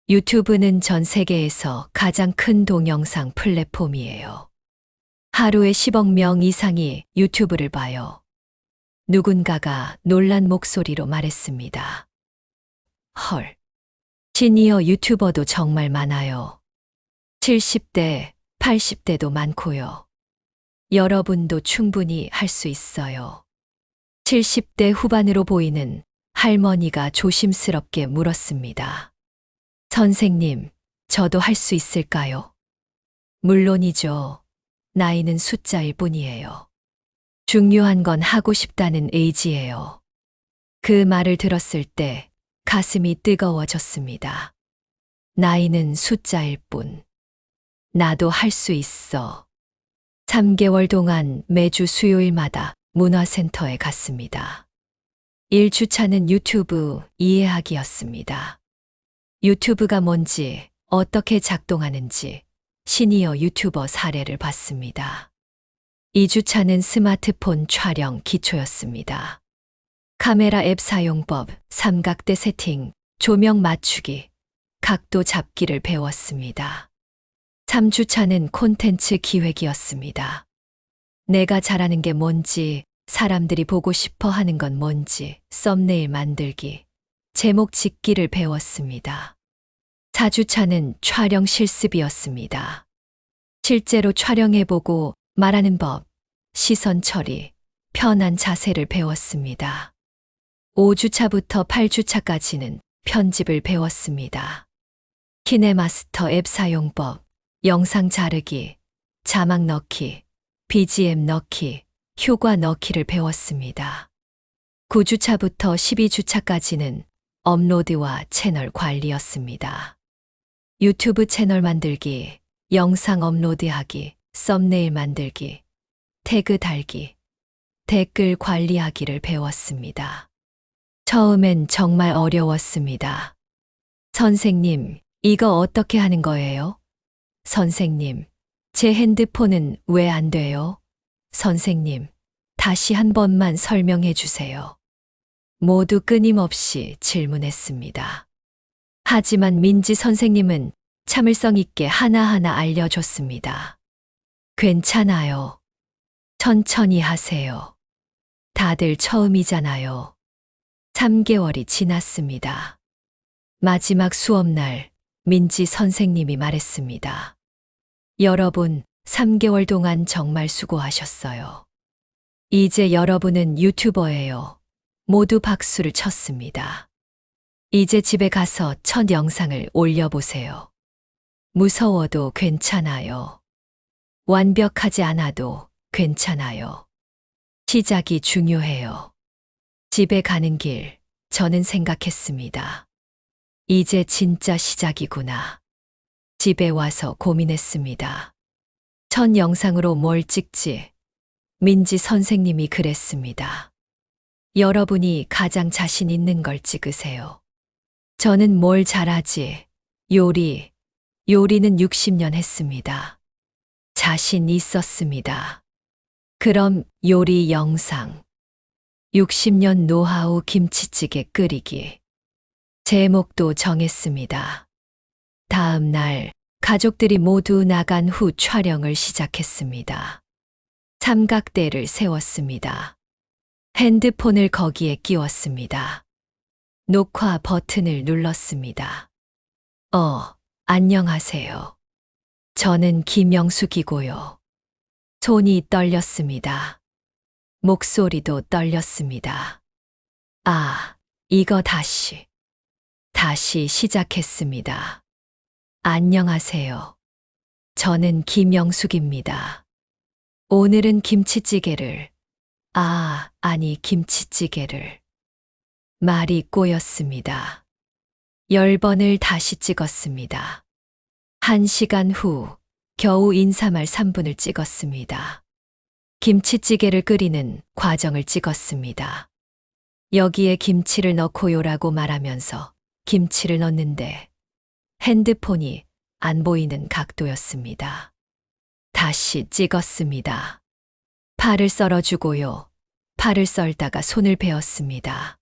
유튜브는 전 세계에서 가장 큰 동영상 플랫폼이에요. 하루에 10억 명 이상이 유튜브를 봐요. 누군가가 놀란 목소리로 말했습니다. 헐. 시니어 유튜버도 정말 많아요. 70대, 80대도 많고요. 여러분도 충분히 할 수 있어요. 70대 후반으로 보이는 할머니가 조심스럽게 물었습니다. 선생님, 저도 할 수 있을까요? 물론이죠. 나이는 숫자일 뿐이에요. 중요한 건 하고 싶다는 의지예요. 그 말을 들었을 때 가슴이 뜨거워졌습니다. 나이는 숫자일 뿐. 나도 할 수 있어. 3개월 동안 매주 수요일마다 문화센터에 갔습니다. 1주차는 유튜브 이해하기였습니다. 유튜브가 뭔지, 어떻게 작동하는지 시니어 유튜버 사례를 봤습니다. 2주차는 스마트폰 촬영 기초였습니다. 카메라 앱 사용법, 삼각대 세팅, 조명 맞추기, 각도 잡기를 배웠습니다. 3주차는 콘텐츠 기획이었습니다. 내가 잘하는 게 뭔지, 사람들이 보고 싶어 하는 건 뭔지, 썸네일 만들기, 제목 짓기를 배웠습니다. 4주차는 촬영 실습이었습니다. 실제로 촬영해보고 말하는 법, 시선 처리, 편한 자세를 배웠습니다. 5주차부터 8주차까지는 편집을 배웠습니다. 키네마스터 앱 사용법, 영상 자르기, 자막 넣기, BGM 넣기, 효과 넣기를 배웠습니다. 9주차부터 12주차까지는 업로드와 채널 관리였습니다. 유튜브 채널 만들기, 영상 업로드하기, 썸네일 만들기, 태그 달기, 댓글 관리하기를 배웠습니다. 처음엔 정말 어려웠습니다. 선생님, 이거 어떻게 하는 거예요? 선생님, 제 핸드폰은 왜 안 돼요? 선생님, 다시 한 번만 설명해 주세요. 모두 끊임없이 질문했습니다. 하지만 민지 선생님은 참을성 있게 하나하나 알려줬습니다. 괜찮아요. 천천히 하세요. 다들 처음이잖아요. 3개월이 지났습니다. 마지막 수업날 민지 선생님이 말했습니다. 여러분, 3개월 동안 정말 수고하셨어요. 이제 여러분은 유튜버예요. 모두 박수를 쳤습니다. 이제 집에 가서 첫 영상을 올려보세요. 무서워도 괜찮아요. 완벽하지 않아도 괜찮아요. 시작이 중요해요. 집에 가는 길, 저는 생각했습니다. 이제 진짜 시작이구나. 집에 와서 고민했습니다. 첫 영상으로 뭘 찍지? 민지 선생님이 그랬습니다. 여러분이 가장 자신 있는 걸 찍으세요. 저는 뭘 잘하지? 요리는 60년 했습니다. 자신 있었습니다. 그럼 요리 영상. 60년 노하우 김치찌개 끓이기. 제목도 정했습니다. 다음 날, 가족들이 모두 나간 후 촬영을 시작했습니다. 삼각대를 세웠습니다. 핸드폰을 거기에 끼웠습니다. 녹화 버튼을 눌렀습니다. 안녕하세요. 저는 김영숙이고요. 손이 떨렸습니다. 목소리도 떨렸습니다. 이거 다시 시작했습니다. 안녕하세요. 저는 김영숙입니다. 오늘은 김치찌개를, 김치찌개를. 말이 꼬였습니다. 10번을 다시 찍었습니다. 1시간 후, 겨우 인사말 3분을 찍었습니다. 김치찌개를 끓이는 과정을 찍었습니다. 여기에 김치를 넣고요라고 말하면서 김치를 넣는데 핸드폰이 안 보이는 각도였습니다. 다시 찍었습니다. 파를 썰어주고요. 파를 썰다가 손을 베었습니다.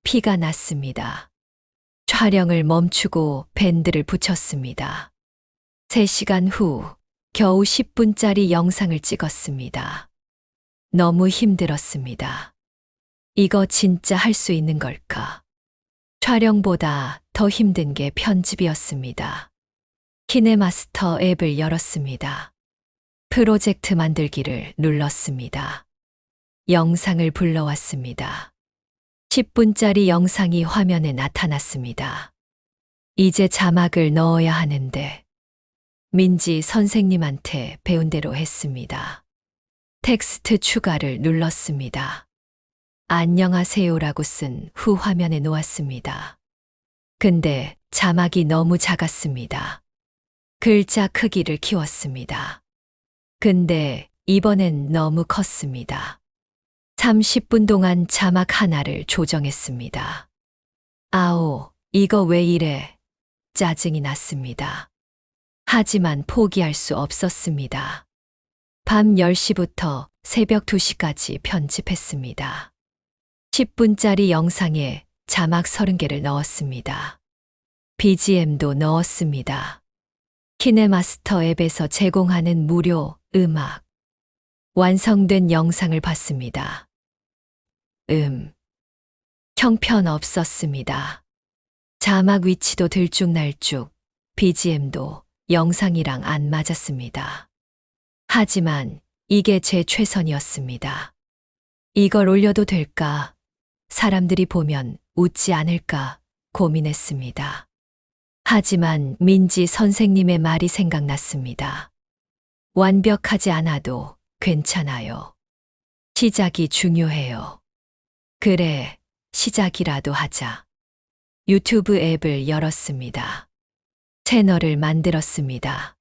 피가 났습니다. 촬영을 멈추고 밴드를 붙였습니다. 3시간 후, 겨우 10분짜리 영상을 찍었습니다. 너무 힘들었습니다. 이거 진짜 할 수 있는 걸까? 촬영보다 더 힘든 게 편집이었습니다. 키네마스터 앱을 열었습니다. 프로젝트 만들기를 눌렀습니다. 영상을 불러왔습니다. 10분짜리 영상이 화면에 나타났습니다. 이제 자막을 넣어야 하는데 민지 선생님한테 배운 대로 했습니다. 텍스트 추가를 눌렀습니다. 안녕하세요라고 쓴 후 화면에 놓았습니다. 근데 자막이 너무 작았습니다. 글자 크기를 키웠습니다. 근데 이번엔 너무 컸습니다. 30분 동안 자막 하나를 조정했습니다. 이거 왜 이래? 짜증이 났습니다. 하지만 포기할 수 없었습니다. 밤 10시부터 새벽 2시까지 편집했습니다. 10분짜리 영상에 자막 30개를 넣었습니다. BGM도 넣었습니다. 키네마스터 앱에서 제공하는 무료 음악. 완성된 영상을 봤습니다. 형편없었습니다. 자막 위치도 들쭉날쭉, BGM도 영상이랑 안 맞았습니다. 하지만 이게 제 최선이었습니다. 이걸 올려도 될까? 사람들이 보면 웃지 않을까 고민했습니다. 하지만 민지 선생님의 말이 생각났습니다. 완벽하지 않아도 괜찮아요. 시작이 중요해요. 그래, 시작이라도 하자. 유튜브 앱을 열었습니다. 채널을 만들었습니다.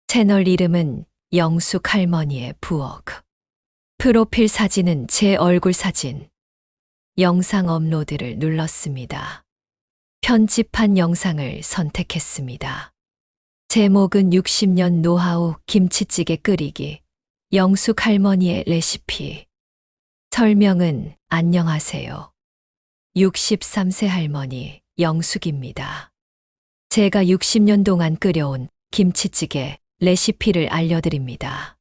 채널 이름은 영숙 할머니의 부엌. 프로필 사진은 제 얼굴 사진. 영상 업로드를 눌렀습니다. 편집한 영상을 선택했습니다. 제목은 60년 노하우 김치찌개 끓이기. 영숙 할머니의 레시피. 설명은 안녕하세요. 63세 할머니 영숙입니다. 제가 60년 동안 끓여온 김치찌개 레시피를 알려드립니다.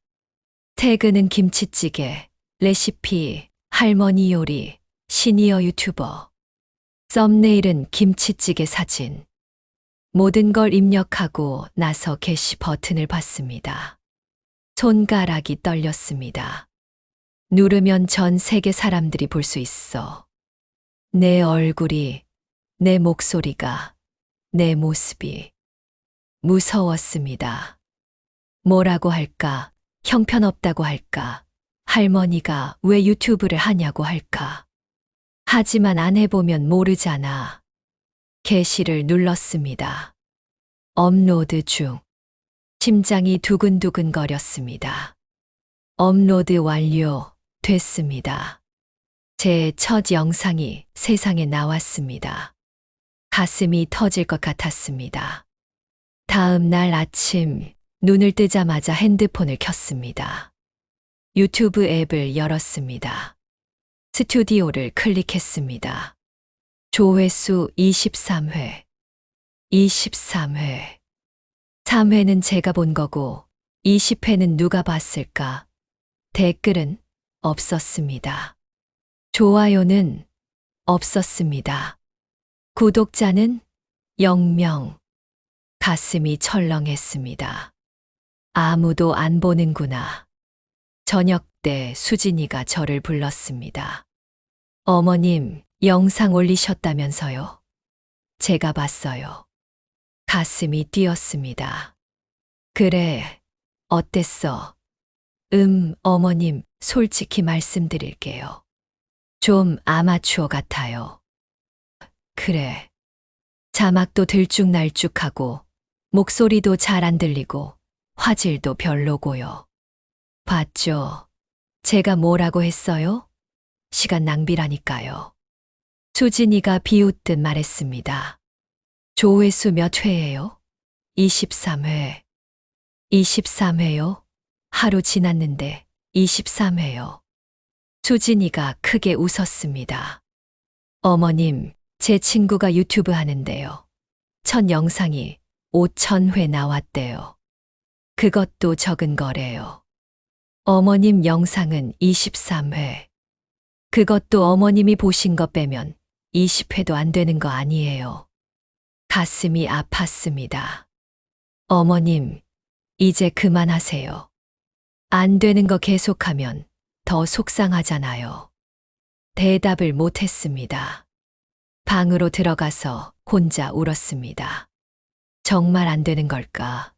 태그는 김치찌개, 레시피, 할머니 요리, 시니어 유튜버. 썸네일은 김치찌개 사진. 모든 걸 입력하고 나서 게시 버튼을 봤습니다. 손가락이 떨렸습니다. 누르면 전 세계 사람들이 볼 수 있어. 내 얼굴이, 내 목소리가, 내 모습이. 무서웠습니다. 뭐라고 할까? 형편없다고 할까? 할머니가 왜 유튜브를 하냐고 할까? 하지만 안 해보면 모르잖아. 게시를 눌렀습니다. 업로드 중. 심장이 두근두근 거렸습니다. 업로드 완료 됐습니다. 제 첫 영상이 세상에 나왔습니다. 가슴이 터질 것 같았습니다. 다음 날 아침 눈을 뜨자마자 핸드폰을 켰습니다. 유튜브 앱을 열었습니다. 스튜디오를 클릭했습니다. 조회수 23회. 23회. 3회는 제가 본 거고 20회는 누가 봤을까? 댓글은 없었습니다. 좋아요는 없었습니다. 구독자는 0명. 가슴이 철렁했습니다. 아무도 안 보는구나. 저녁 때 수진이가 저를 불렀습니다. 어머님, 영상 올리셨다면서요? 제가 봤어요. 가슴이 뛰었습니다. 그래, 어땠어? 어머님, 솔직히 말씀드릴게요. 좀 아마추어 같아요. 그래. 자막도 들쭉날쭉하고, 목소리도 잘 안 들리고, 화질도 별로고요. 봤죠? 제가 뭐라고 했어요? 시간 낭비라니까요. 수진이가 비웃듯 말했습니다. 조회수 몇 회예요? 23회. 23회요? 하루 지났는데 23회요. 수진이가 크게 웃었습니다. 어머님, 제 친구가 유튜브 하는데요. 첫 영상이 5,000회 나왔대요. 그것도 적은 거래요. 어머님 영상은 23회. 그것도 어머님이 보신 거 빼면 20회도 안 되는 거 아니에요. 가슴이 아팠습니다. 어머님, 이제 그만하세요. 안 되는 거 계속하면 더 속상하잖아요. 대답을 못했습니다. 방으로 들어가서 혼자 울었습니다. 정말 안 되는 걸까?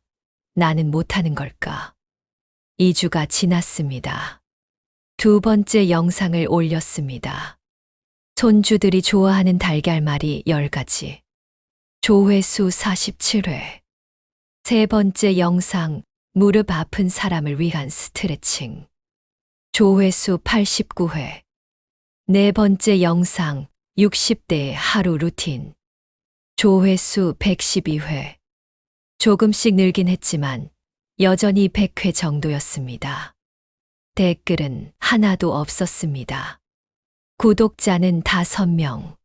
나는 못하는 걸까? 2주가 지났습니다. 두 번째 영상을 올렸습니다. 손주들이 좋아하는 달걀말이 10가지. 조회수 47회. 세 번째 영상, 무릎 아픈 사람을 위한 스트레칭. 조회수 89회. 네 번째 영상, 60대의 하루 루틴. 조회수 112회. 조금씩 늘긴 했지만 여전히 100회 정도였습니다. 댓글은 하나도 없었습니다. 구독자는 5명.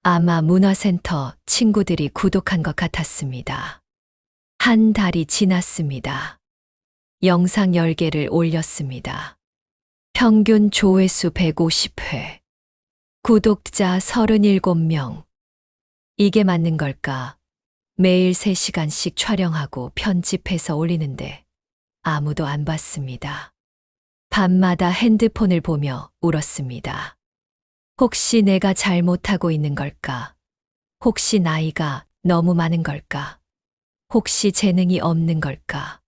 아마 문화센터 친구들이 구독한 것 같았습니다. 한 달이 지났습니다. 영상 10개를 올렸습니다. 평균 조회수 150회. 구독자 37명. 이게 맞는 걸까? 매일 3시간씩 촬영하고 편집해서 올리는데 아무도 안 봤습니다. 밤마다 핸드폰을 보며 울었습니다. 혹시 내가 잘못하고 있는 걸까? 혹시 나이가 너무 많은 걸까? 혹시 재능이 없는 걸까?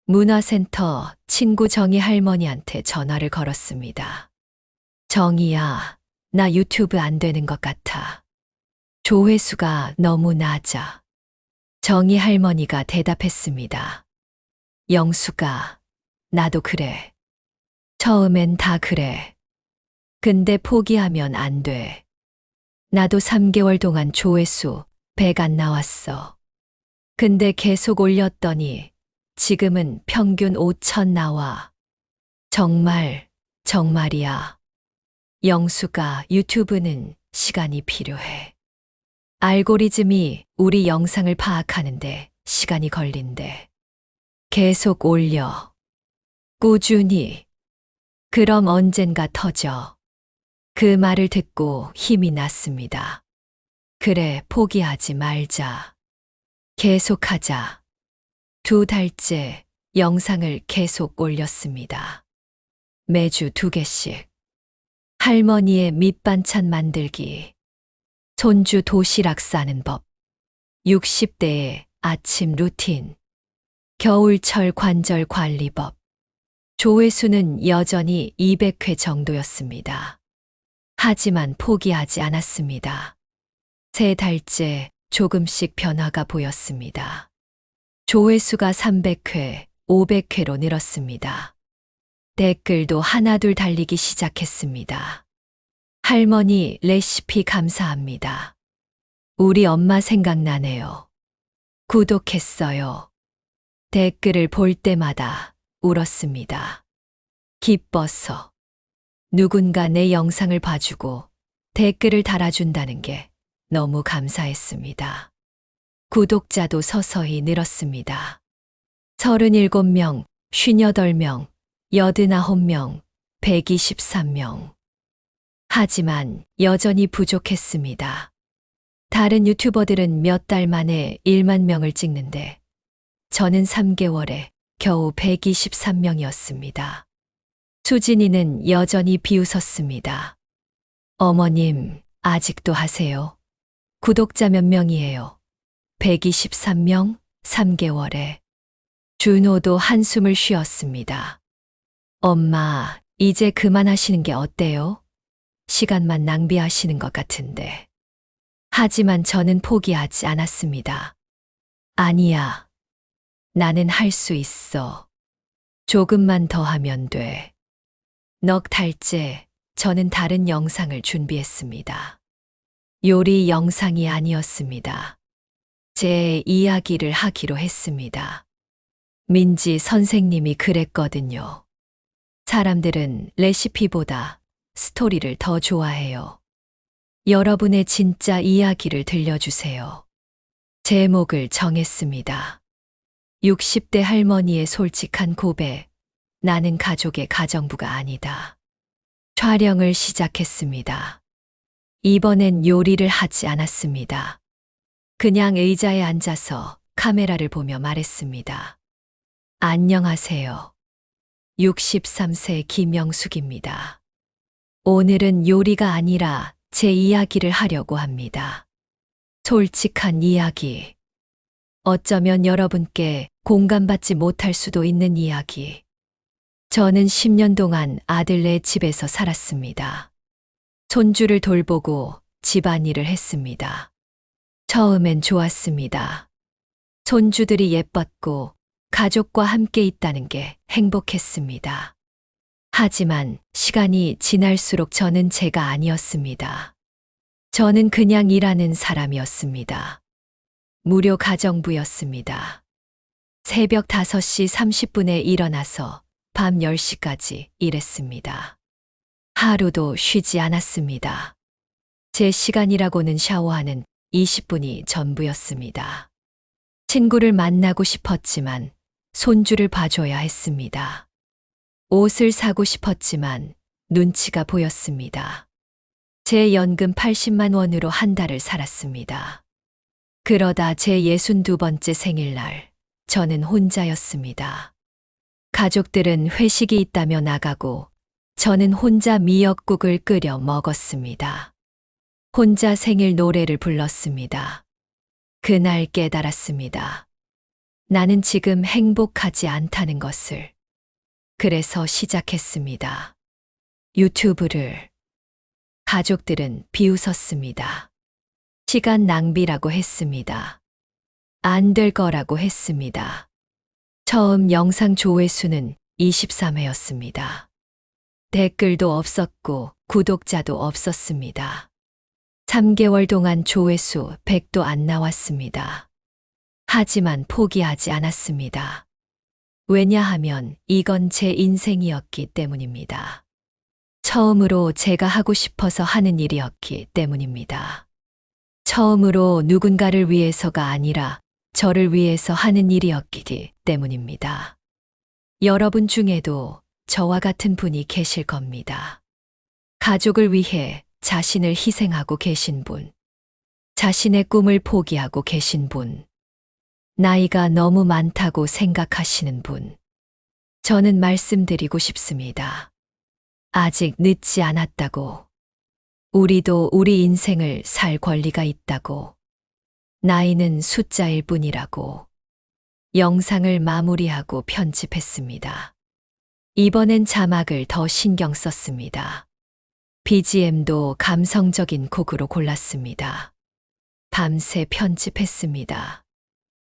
문화센터 친구 정희 할머니한테 전화를 걸었습니다. 정희야, 나 유튜브 안 되는 것 같아. 조회수가 너무 낮아. 정희 할머니가 대답했습니다. 영수가, 나도 그래. 처음엔 다 그래. 근데 포기하면 안 돼. 나도 3개월 동안 조회수 100 안 나왔어. 근데 계속 올렸더니 지금은 평균 5,000 나와. 정말이야. 영수가 유튜브는 시간이 필요해. 알고리즘이 우리 영상을 파악하는데 시간이 걸린대. 계속 올려. 꾸준히. 그럼 언젠가 터져. 그 말을 듣고 힘이 났습니다. 그래, 포기하지 말자. 계속하자. 2달째 영상을 계속 올렸습니다. 매주 2개씩. 할머니의 밑반찬 만들기. 손주 도시락 싸는 법. 60대의 아침 루틴. 겨울철 관절 관리법. 조회수는 여전히 200회 정도였습니다. 하지만 포기하지 않았습니다. 3달째 조금씩 변화가 보였습니다. 조회수가 300회, 500회로 늘었습니다. 댓글도 하나둘 달리기 시작했습니다. 할머니 레시피 감사합니다. 우리 엄마 생각나네요. 구독했어요. 댓글을 볼 때마다 울었습니다. 기뻐서. 누군가 내 영상을 봐주고 댓글을 달아준다는 게 너무 감사했습니다. 구독자도 서서히 늘었습니다. 37명, 58명, 89명, 123명. 하지만 여전히 부족했습니다. 다른 유튜버들은 몇 달 만에 1만 명을 찍는데 저는 3개월에 겨우 123명이었습니다. 수진이는 여전히 비웃었습니다. 어머님, 아직도 하세요? 구독자 몇 명이에요? 123명, 3개월에. 준호도 한숨을 쉬었습니다. 엄마, 이제 그만하시는 게 어때요? 시간만 낭비하시는 것 같은데. 하지만 저는 포기하지 않았습니다. 아니야. 나는 할 수 있어. 조금만 더 하면 돼. 넉 달째 저는 다른 영상을 준비했습니다. 요리 영상이 아니었습니다. 제 이야기를 하기로 했습니다. 민지 선생님이 그랬거든요. 사람들은 레시피보다 스토리를 더 좋아해요. 여러분의 진짜 이야기를 들려주세요. 제목을 정했습니다. 60대 할머니의 솔직한 고백. 나는 가족의 가정부가 아니다. 촬영을 시작했습니다. 이번엔 요리를 하지 않았습니다. 그냥 의자에 앉아서 카메라를 보며 말했습니다. 안녕하세요. 63세 김영숙입니다. 오늘은 요리가 아니라 제 이야기를 하려고 합니다. 솔직한 이야기. 어쩌면 여러분께 공감받지 못할 수도 있는 이야기. 저는 10년 동안 아들네 집에서 살았습니다. 손주를 돌보고 집안일을 했습니다. 처음엔 좋았습니다. 손주들이 예뻤고 가족과 함께 있다는 게 행복했습니다. 하지만 시간이 지날수록 저는 제가 아니었습니다. 저는 그냥 일하는 사람이었습니다. 무료 가정부였습니다. 새벽 5시 30분에 일어나서 밤 10시까지 일했습니다. 하루도 쉬지 않았습니다. 제 시간이라고는 샤워하는 20분이 전부였습니다. 친구를 만나고 싶었지만 손주를 봐줘야 했습니다. 옷을 사고 싶었지만 눈치가 보였습니다. 제 연금 80만 원으로 한 달을 살았습니다. 그러다 제 62번째 생일날 저는 혼자였습니다. 가족들은 회식이 있다며 나가고 저는 혼자 미역국을 끓여 먹었습니다. 혼자 생일 노래를 불렀습니다. 그날 깨달았습니다. 나는 지금 행복하지 않다는 것을. 그래서 시작했습니다. 유튜브를. 가족들은 비웃었습니다. 시간 낭비라고 했습니다. 안 될 거라고 했습니다. 처음 영상 조회수는 23회였습니다. 댓글도 없었고 구독자도 없었습니다. 3개월 동안 조회수 100도 안 나왔습니다. 하지만 포기하지 않았습니다. 왜냐하면 이건 제 인생이었기 때문입니다. 처음으로 제가 하고 싶어서 하는 일이었기 때문입니다. 처음으로 누군가를 위해서가 아니라 저를 위해서 하는 일이었기 때문입니다. 여러분 중에도 저와 같은 분이 계실 겁니다. 가족을 위해 자신을 희생하고 계신 분, 자신의 꿈을 포기하고 계신 분, 나이가 너무 많다고 생각하시는 분, 저는 말씀드리고 싶습니다. 아직 늦지 않았다고. 우리도 우리 인생을 살 권리가 있다고. 나이는 숫자일 뿐이라고. 영상을 마무리하고 편집했습니다. 이번엔 자막을 더 신경 썼습니다. BGM도 감성적인 곡으로 골랐습니다. 밤새 편집했습니다.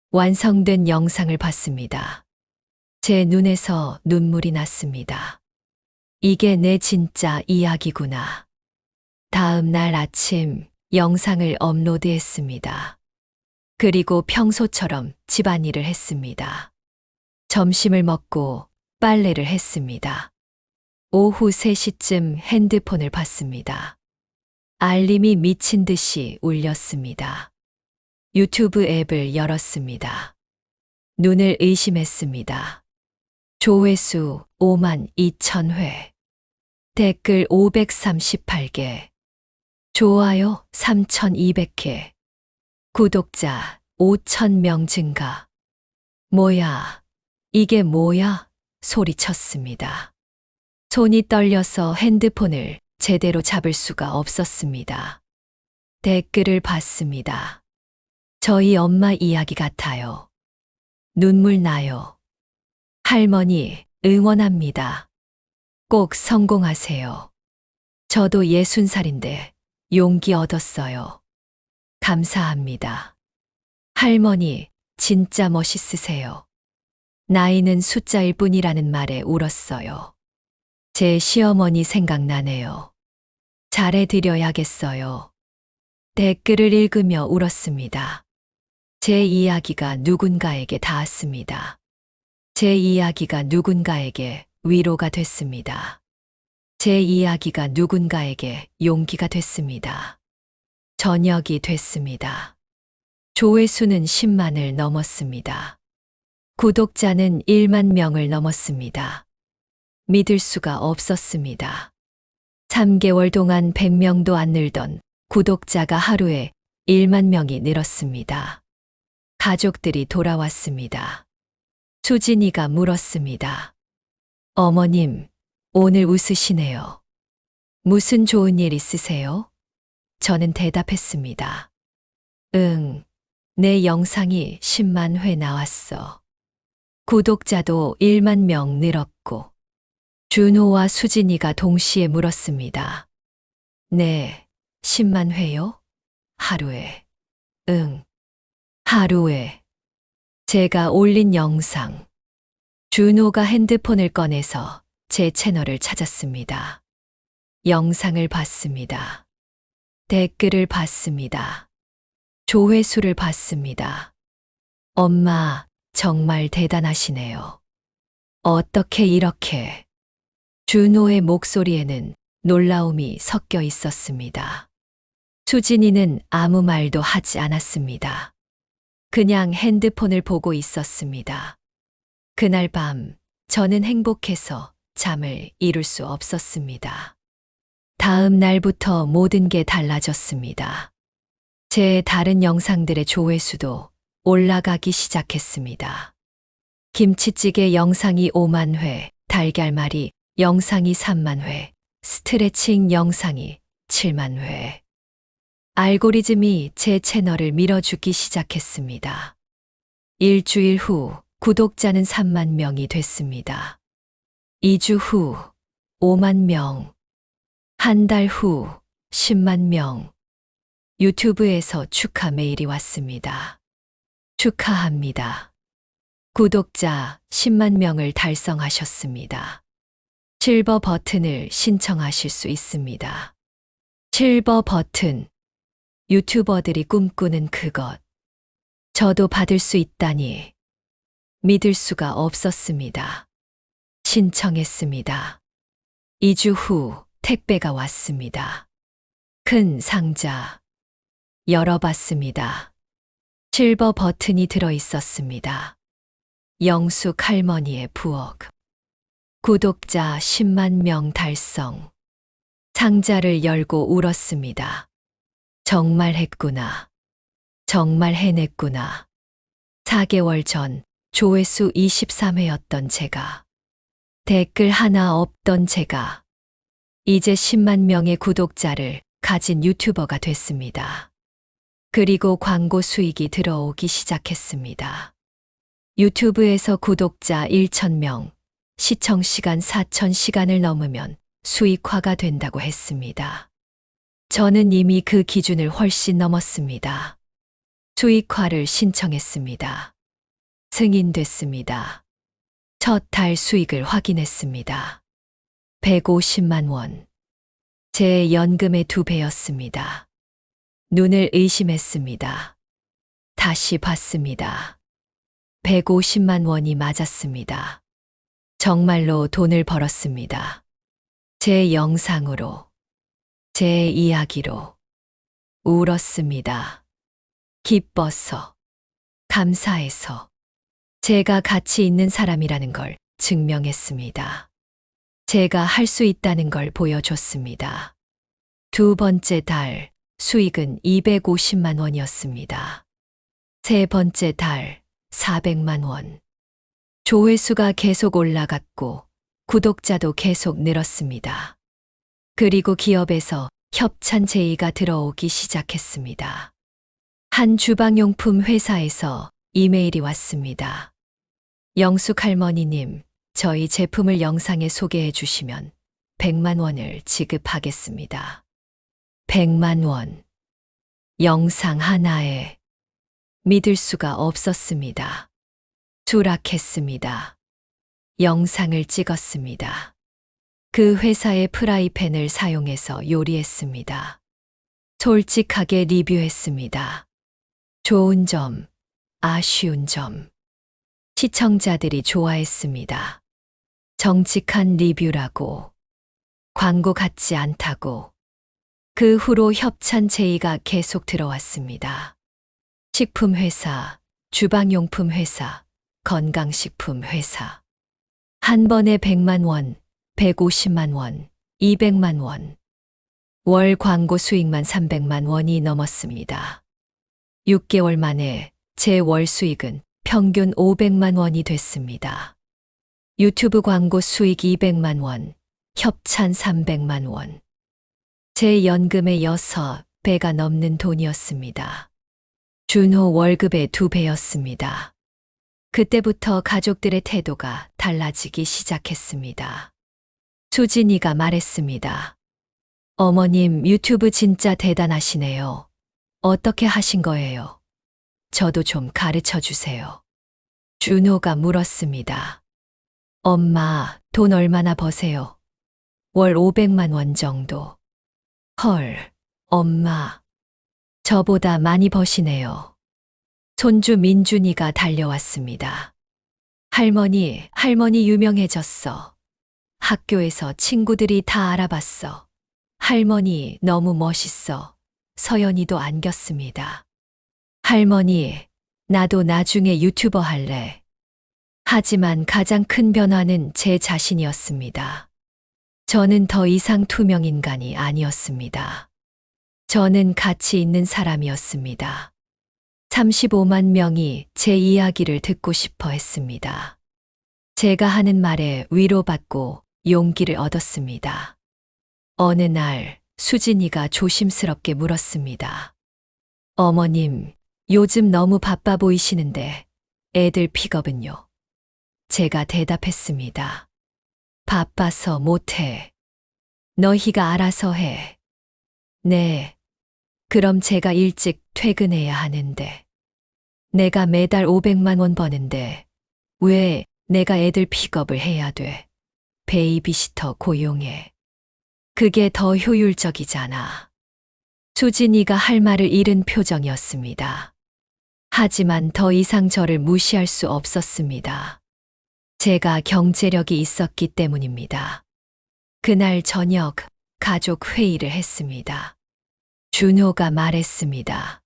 완성된 영상을 봤습니다. 제 눈에서 눈물이 났습니다. 이게 내 진짜 이야기구나. 다음 날 아침 영상을 업로드했습니다. 그리고 평소처럼 집안일을 했습니다. 점심을 먹고 빨래를 했습니다. 오후 3시쯤 핸드폰을 봤습니다. 알림이 미친 듯이 울렸습니다. 유튜브 앱을 열었습니다. 눈을 의심했습니다. 조회수 52,000회, 댓글 538개, 좋아요 3,200개, 구독자 5,000명 증가. 뭐야, 이게 뭐야? 소리쳤습니다. 손이 떨려서 핸드폰을 제대로 잡을 수가 없었습니다. 댓글을 봤습니다. 저희 엄마 이야기 같아요. 눈물 나요. 할머니, 응원합니다. 꼭 성공하세요. 저도 60살인데 용기 얻었어요. 감사합니다. 할머니, 진짜 멋있으세요. 나이는 숫자일 뿐이라는 말에 울었어요. 제 시어머니 생각나네요. 잘해드려야겠어요. 댓글을 읽으며 울었습니다. 제 이야기가 누군가에게 닿았습니다. 제 이야기가 누군가에게 위로가 됐습니다. 제 이야기가 누군가에게 용기가 됐습니다. 저녁이 됐습니다. 조회수는 10만을 넘었습니다. 구독자는 1만 명을 넘었습니다. 믿을 수가 없었습니다. 3개월 동안 100명도 안 늘던 구독자가 하루에 1만 명이 늘었습니다. 가족들이 돌아왔습니다. 수진이가 물었습니다. 어머님, 오늘 웃으시네요. 무슨 좋은 일 있으세요? 저는 대답했습니다. 응, 내 영상이 10만 회 나왔어. 구독자도 1만 명 늘었고. 준호와 수진이가 동시에 물었습니다. 네, 10만 회요? 하루에. 응, 하루에. 제가 올린 영상. 준호가 핸드폰을 꺼내서 제 채널을 찾았습니다. 영상을 봤습니다. 댓글을 봤습니다. 조회수를 봤습니다. 엄마, 정말 대단하시네요. 어떻게 이렇게. 준호의 목소리에는 놀라움이 섞여 있었습니다. 수진이는 아무 말도 하지 않았습니다. 그냥 핸드폰을 보고 있었습니다. 그날 밤, 저는 행복해서 잠을 이룰 수 없었습니다. 다음 날부터 모든 게 달라졌습니다. 제 다른 영상들의 조회수도 올라가기 시작했습니다. 김치찌개 영상이 5만 회, 달걀말이 영상이 3만 회, 스트레칭 영상이 7만 회. 알고리즘이 제 채널을 밀어주기 시작했습니다. 일주일 후 구독자는 3만 명이 됐습니다. 2주 후 5만 명, 한 달 후 10만 명. 유튜브에서 축하 메일이 왔습니다. 축하합니다. 구독자 10만 명을 달성하셨습니다. 실버 버튼을 신청하실 수 있습니다. 실버 버튼. 유튜버들이 꿈꾸는 그것. 저도 받을 수 있다니. 믿을 수가 없었습니다. 신청했습니다. 2주 후 택배가 왔습니다. 큰 상자. 열어봤습니다. 실버 버튼이 들어 있었습니다. 영숙 할머니의 부엌. 구독자 10만 명 달성. 상자를 열고 울었습니다. 정말 했구나. 정말 해냈구나. 4개월 전 조회수 23회였던 제가. 댓글 하나 없던 제가. 이제 10만 명의 구독자를 가진 유튜버가 됐습니다. 그리고 광고 수익이 들어오기 시작했습니다. 유튜브에서 구독자 1,000명, 시청시간 4,000시간을 넘으면 수익화가 된다고 했습니다. 저는 이미 그 기준을 훨씬 넘었습니다. 수익화를 신청했습니다. 승인됐습니다. 첫 달 수익을 확인했습니다. 150만 원. 제 연금의 2배였습니다. 눈을 의심했습니다. 다시 봤습니다. 150만 원이 맞았습니다. 정말로 돈을 벌었습니다. 제 영상으로, 제 이야기로 울었습니다. 기뻐서, 감사해서 제가 가치 있는 사람이라는 걸 증명했습니다. 제가 할 수 있다는 걸 보여줬습니다. 두 번째 달 수익은 250만 원이었습니다. 세 번째 달 400만 원. 조회수가 계속 올라갔고 구독자도 계속 늘었습니다. 그리고 기업에서 협찬 제의가 들어오기 시작했습니다. 한 주방용품 회사에서 이메일이 왔습니다. 영숙 할머니님, 저희 제품을 영상에 소개해 주시면 100만 원을 지급하겠습니다. 100만 원. 영상 하나에 믿을 수가 없었습니다. 수락했습니다. 영상을 찍었습니다. 그 회사의 프라이팬을 사용해서 요리했습니다. 솔직하게 리뷰했습니다. 좋은 점, 아쉬운 점. 시청자들이 좋아했습니다. 정직한 리뷰라고, 광고 같지 않다고. 그 후로 협찬 제의가 계속 들어왔습니다. 식품회사, 주방용품 회사, 건강식품 회사. 한 번에 100만 원, 150만 원, 200만 원. 월 광고 수익만 300만 원이 넘었습니다. 6개월 만에 제 월 수익은 평균 500만 원이 됐습니다. 유튜브 광고 수익 200만 원, 협찬 300만 원. 제 연금의 6배가 넘는 돈이었습니다. 준호 월급의 2배였습니다. 그때부터 가족들의 태도가 달라지기 시작했습니다. 수진이가 말했습니다. 어머님, 유튜브 진짜 대단하시네요. 어떻게 하신 거예요? 저도 좀 가르쳐 주세요. 준호가 물었습니다. 엄마, 돈 얼마나 버세요? 월 500만 원 정도. 헐, 엄마. 저보다 많이 버시네요. 손주 민준이가 달려왔습니다. 할머니 유명해졌어. 학교에서 친구들이 다 알아봤어. 할머니 너무 멋있어. 서연이도 안겼습니다. 할머니, 나도 나중에 유튜버 할래. 하지만 가장 큰 변화는 제 자신이었습니다. 저는 더 이상 투명 인간이 아니었습니다. 저는 가치 있는 사람이었습니다. 35만 명이 제 이야기를 듣고 싶어 했습니다. 제가 하는 말에 위로받고 용기를 얻었습니다. 어느 날 수진이가 조심스럽게 물었습니다. 어머님, 요즘 너무 바빠 보이시는데 애들 픽업은요? 제가 대답했습니다. 바빠서 못해. 너희가 알아서 해. 네. 그럼 제가 일찍 퇴근해야 하는데. 내가 매달 500만 원 버는데 왜 내가 애들 픽업을 해야 돼? 베이비시터 고용해. 그게 더 효율적이잖아. 수진이가 할 말을 잃은 표정이었습니다. 하지만 더 이상 저를 무시할 수 없었습니다. 제가 경제력이 있었기 때문입니다. 그날 저녁 가족 회의를 했습니다. 준호가 말했습니다.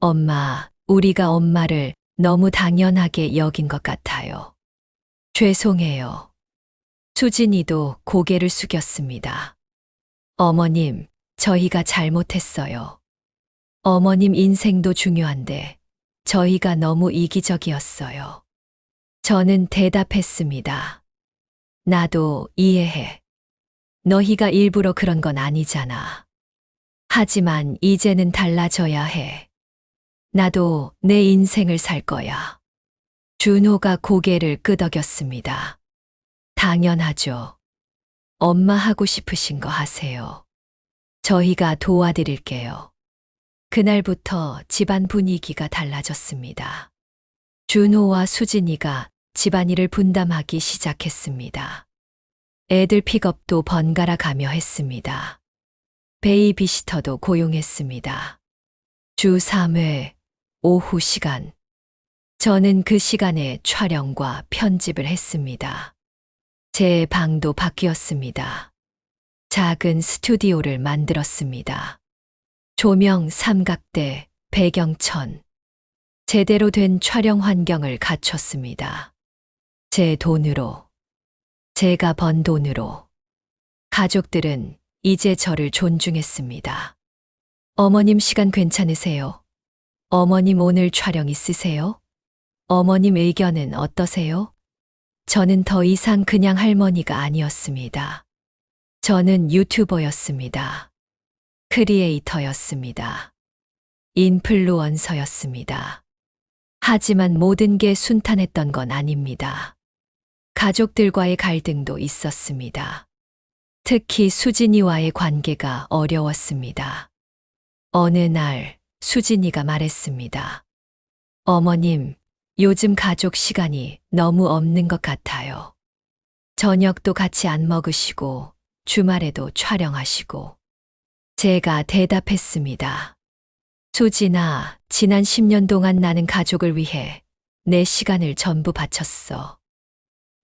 엄마, 우리가 엄마를 너무 당연하게 여긴 것 같아요. 죄송해요. 수진이도 고개를 숙였습니다. 어머님, 저희가 잘못했어요. 어머님 인생도 중요한데 저희가 너무 이기적이었어요. 저는 대답했습니다. 나도 이해해. 너희가 일부러 그런 건 아니잖아. 하지만 이제는 달라져야 해. 나도 내 인생을 살 거야. 준호가 고개를 끄덕였습니다. 당연하죠. 엄마 하고 싶으신 거 하세요. 저희가 도와드릴게요. 그날부터 집안 분위기가 달라졌습니다. 준호와 수진이가 집안일을 분담하기 시작했습니다. 애들 픽업도 번갈아 가며 했습니다. 베이비시터도 고용했습니다. 주 3회 오후 시간. 저는 그 시간에 촬영과 편집을 했습니다. 제 방도 바뀌었습니다. 작은 스튜디오를 만들었습니다. 조명 삼각대, 배경천. 제대로 된 촬영 환경을 갖췄습니다. 제 돈으로, 제가 번 돈으로. 가족들은 이제 저를 존중했습니다. 어머님 시간 괜찮으세요? 어머님 오늘 촬영 있으세요? 어머님 의견은 어떠세요? 저는 더 이상 그냥 할머니가 아니었습니다. 저는 유튜버였습니다. 크리에이터였습니다. 인플루언서였습니다. 하지만 모든 게 순탄했던 건 아닙니다. 가족들과의 갈등도 있었습니다. 특히 수진이와의 관계가 어려웠습니다. 어느 날 수진이가 말했습니다. 어머님, 요즘 가족 시간이 너무 없는 것 같아요. 저녁도 같이 안 먹으시고 주말에도 촬영하시고. 제가 대답했습니다. 수진아, 지난 10년 동안 나는 가족을 위해 내 시간을 전부 바쳤어.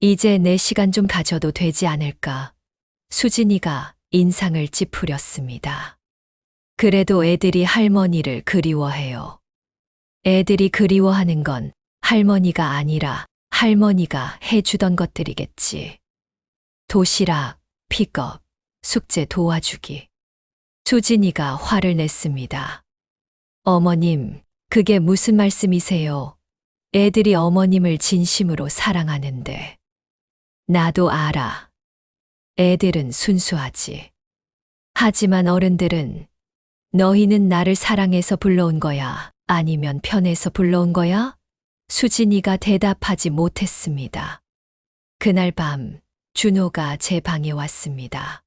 이제 내 시간 좀 가져도 되지 않을까? 수진이가 인상을 찌푸렸습니다. 그래도 애들이 할머니를 그리워해요. 애들이 그리워하는 건 할머니가 아니라 할머니가 해주던 것들이겠지. 도시락, 픽업, 숙제 도와주기. 수진이가 화를 냈습니다. 어머님, 그게 무슨 말씀이세요? 애들이 어머님을 진심으로 사랑하는데. 나도 알아. 애들은 순수하지. 하지만 어른들은 너희는 나를 사랑해서 불러온 거야? 아니면 편해서 불러온 거야? 수진이가 대답하지 못했습니다. 그날 밤 준호가 제 방에 왔습니다.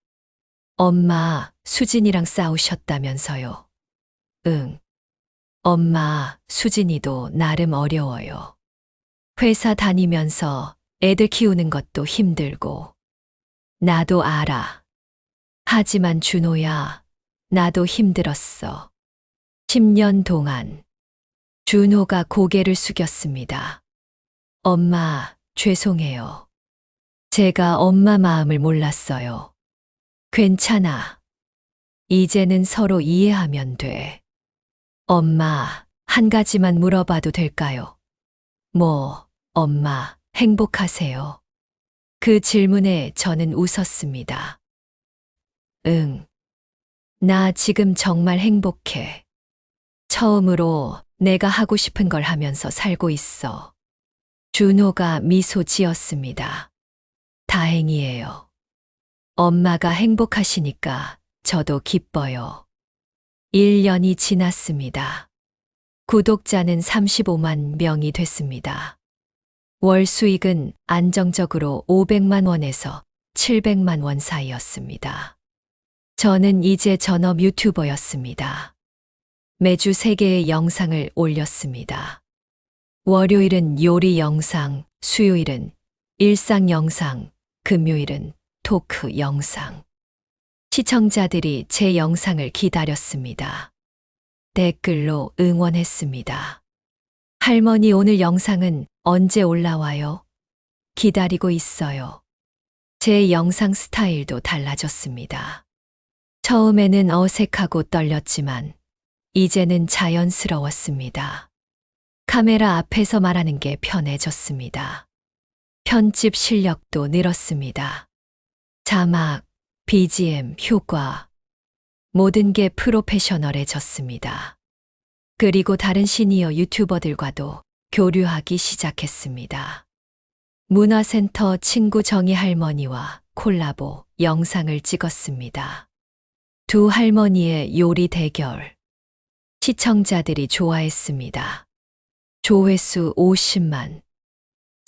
엄마, 수진이랑 싸우셨다면서요? 응. 엄마, 수진이도 나름 어려워요. 회사 다니면서 애들 키우는 것도 힘들고. 나도 알아. 하지만 준호야, 나도 힘들었어. 10년 동안. 준호가 고개를 숙였습니다. 엄마, 죄송해요. 제가 엄마 마음을 몰랐어요. 괜찮아. 이제는 서로 이해하면 돼. 엄마, 한 가지만 물어봐도 될까요? 엄마, 행복하세요? 그 질문에 저는 웃었습니다. 응. 나 지금 정말 행복해. 처음으로 내가 하고 싶은 걸 하면서 살고 있어. 준호가 미소 지었습니다. 다행이에요. 엄마가 행복하시니까 저도 기뻐요. 1년이 지났습니다. 구독자는 35만 명이 됐습니다. 월 수익은 안정적으로 500만 원에서 700만 원 사이였습니다. 저는 이제 전업 유튜버였습니다. 매주 3개의 영상을 올렸습니다. 월요일은 요리 영상, 수요일은 일상 영상, 금요일은 토크 영상. 시청자들이 제 영상을 기다렸습니다. 댓글로 응원했습니다. 할머니 오늘 영상은 언제 올라와요? 기다리고 있어요. 제 영상 스타일도 달라졌습니다. 처음에는 어색하고 떨렸지만 이제는 자연스러웠습니다. 카메라 앞에서 말하는 게 편해졌습니다. 편집 실력도 늘었습니다. 자막, BGM, 효과, 모든 게 프로페셔널해졌습니다. 그리고 다른 시니어 유튜버들과도 교류하기 시작했습니다. 문화센터 친구 정희 할머니와 콜라보 영상을 찍었습니다. 두 할머니의 요리 대결. 시청자들이 좋아했습니다. 조회수 50만.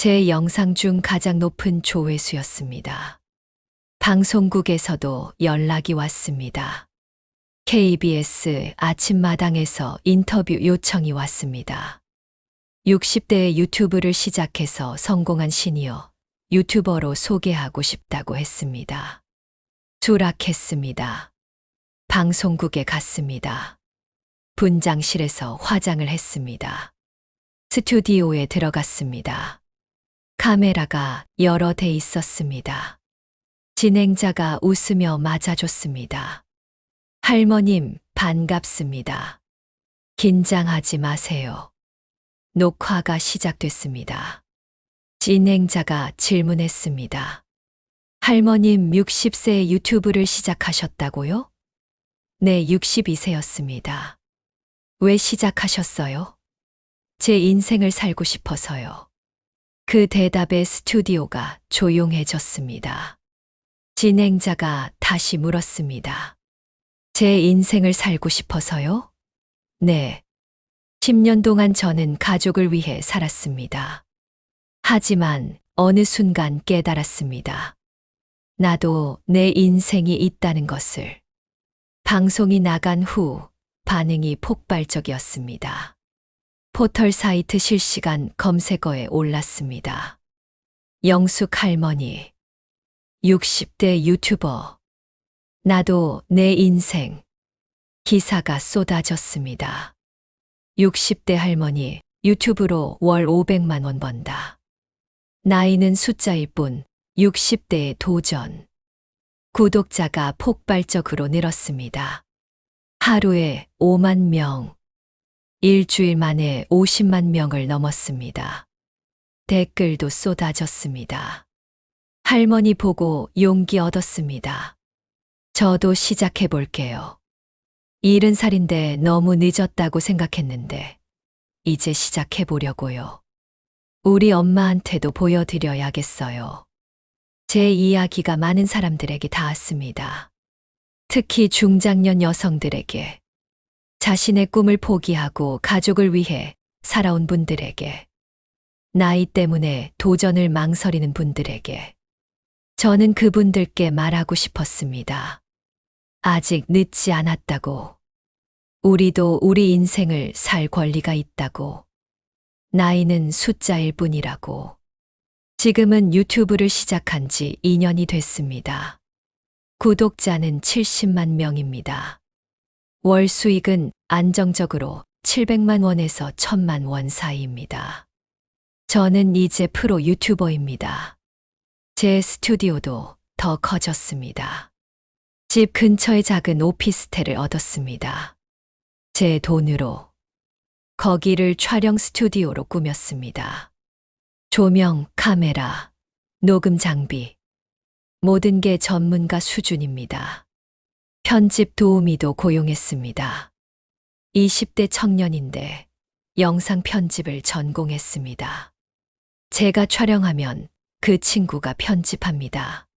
제 영상 중 가장 높은 조회수였습니다. 방송국에서도 연락이 왔습니다. KBS 아침마당에서 인터뷰 요청이 왔습니다. 60대에 유튜브를 시작해서 성공한 시니어 유튜버로 소개하고 싶다고 했습니다. 수락했습니다. 방송국에 갔습니다. 분장실에서 화장을 했습니다. 스튜디오에 들어갔습니다. 카메라가 여러 대 있었습니다. 진행자가 웃으며 맞아줬습니다. 할머님, 반갑습니다. 긴장하지 마세요. 녹화가 시작됐습니다. 진행자가 질문했습니다. 할머님 60세에 유튜브를 시작하셨다고요? 네, 62세였습니다. 왜 시작하셨어요? 제 인생을 살고 싶어서요. 그 대답에 스튜디오가 조용해졌습니다. 진행자가 다시 물었습니다. 제 인생을 살고 싶어서요? 네. 10년 동안 저는 가족을 위해 살았습니다. 하지만 어느 순간 깨달았습니다. 나도 내 인생이 있다는 것을. 방송이 나간 후 반응이 폭발적이었습니다. 포털 사이트 실시간 검색어에 올랐습니다. 영숙 할머니, 60대 유튜버. 나도 내 인생. 기사가 쏟아졌습니다. 60대 할머니, 유튜브로 월 500만 원 번다. 나이는 숫자일 뿐 60대의 도전. 구독자가 폭발적으로 늘었습니다. 하루에 5만 명. 일주일 만에 50만 명을 넘었습니다. 댓글도 쏟아졌습니다. 할머니 보고 용기 얻었습니다. 저도 시작해 볼게요. 70살인데 너무 늦었다고 생각했는데 이제 시작해 보려고요. 우리 엄마한테도 보여드려야겠어요. 제 이야기가 많은 사람들에게 닿았습니다. 특히 중장년 여성들에게, 자신의 꿈을 포기하고 가족을 위해 살아온 분들에게, 나이 때문에 도전을 망설이는 분들에게, 저는 그분들께 말하고 싶었습니다. 아직 늦지 않았다고. 우리도 우리 인생을 살 권리가 있다고. 나이는 숫자일 뿐이라고. 지금은 유튜브를 시작한 지 2년이 됐습니다. 구독자는 70만 명입니다. 월 수익은 안정적으로 700만 원에서 1000만 원 사이입니다. 저는 이제 프로 유튜버입니다. 제 스튜디오도 더 커졌습니다. 집 근처에 작은 오피스텔을 얻었습니다. 제 돈으로. 거기를 촬영 스튜디오로 꾸몄습니다. 조명, 카메라, 녹음 장비. 모든 게 전문가 수준입니다. 편집 도우미도 고용했습니다. 20대 청년인데 영상 편집을 전공했습니다. 제가 촬영하면 그 친구가 편집합니다.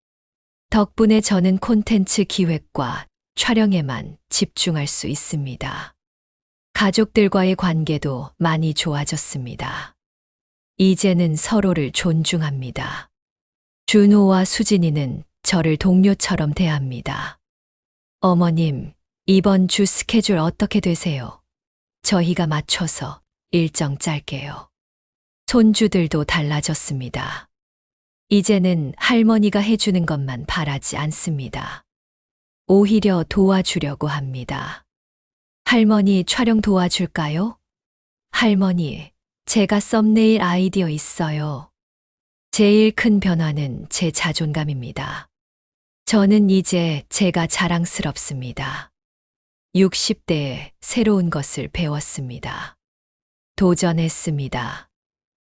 덕분에 저는 콘텐츠 기획과 촬영에만 집중할 수 있습니다. 가족들과의 관계도 많이 좋아졌습니다. 이제는 서로를 존중합니다. 준호와 수진이는 저를 동료처럼 대합니다. 어머님, 이번 주 스케줄 어떻게 되세요? 저희가 맞춰서 일정 짤게요. 손주들도 달라졌습니다. 이제는 할머니가 해주는 것만 바라지 않습니다. 오히려 도와주려고 합니다. 할머니 촬영 도와줄까요? 할머니, 제가 썸네일 아이디어 있어요. 제일 큰 변화는 제 자존감입니다. 저는 이제 제가 자랑스럽습니다. 60대에 새로운 것을 배웠습니다. 도전했습니다.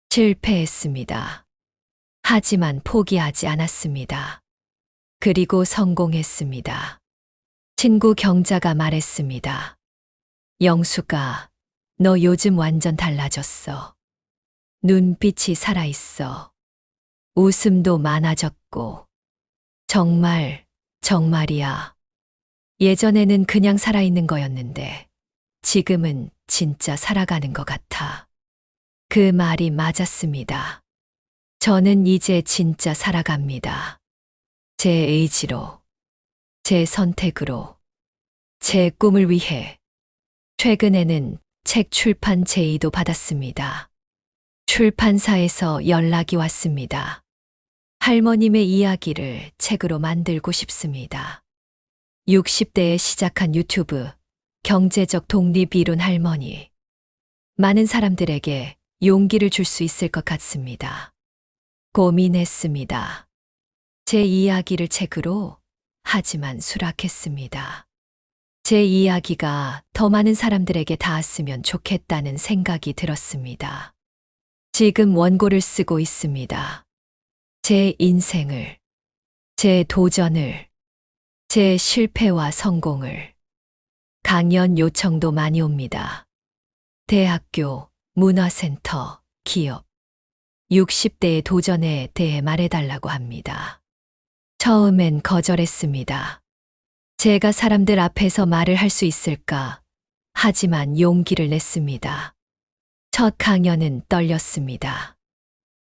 실패했습니다. 하지만 포기하지 않았습니다. 그리고 성공했습니다. 친구 경자가 말했습니다. 영숙아, 너 요즘 완전 달라졌어. 눈빛이 살아있어. 웃음도 많아졌고. 정말이야. 예전에는 그냥 살아있는 거였는데 지금은 진짜 살아가는 것 같아. 그 말이 맞았습니다. 저는 이제 진짜 살아갑니다. 제 의지로, 제 선택으로, 제 꿈을 위해. 최근에는 책 출판 제의도 받았습니다. 출판사에서 연락이 왔습니다. 할머님의 이야기를 책으로 만들고 싶습니다. 60대에 시작한 유튜브, 경제적 독립 이룬 할머니. 많은 사람들에게 용기를 줄 수 있을 것 같습니다. 고민했습니다. 제 이야기를 책으로, 하지만 수락했습니다. 제 이야기가 더 많은 사람들에게 닿았으면 좋겠다는 생각이 들었습니다. 지금 원고를 쓰고 있습니다. 제 인생을, 제 도전을, 제 실패와 성공을. 강연 요청도 많이 옵니다. 대학교, 문화센터, 기업. 60대의 도전에 대해 말해달라고 합니다. 처음엔 거절했습니다. 제가 사람들 앞에서 말을 할 수 있을까? 하지만 용기를 냈습니다. 첫 강연은 떨렸습니다.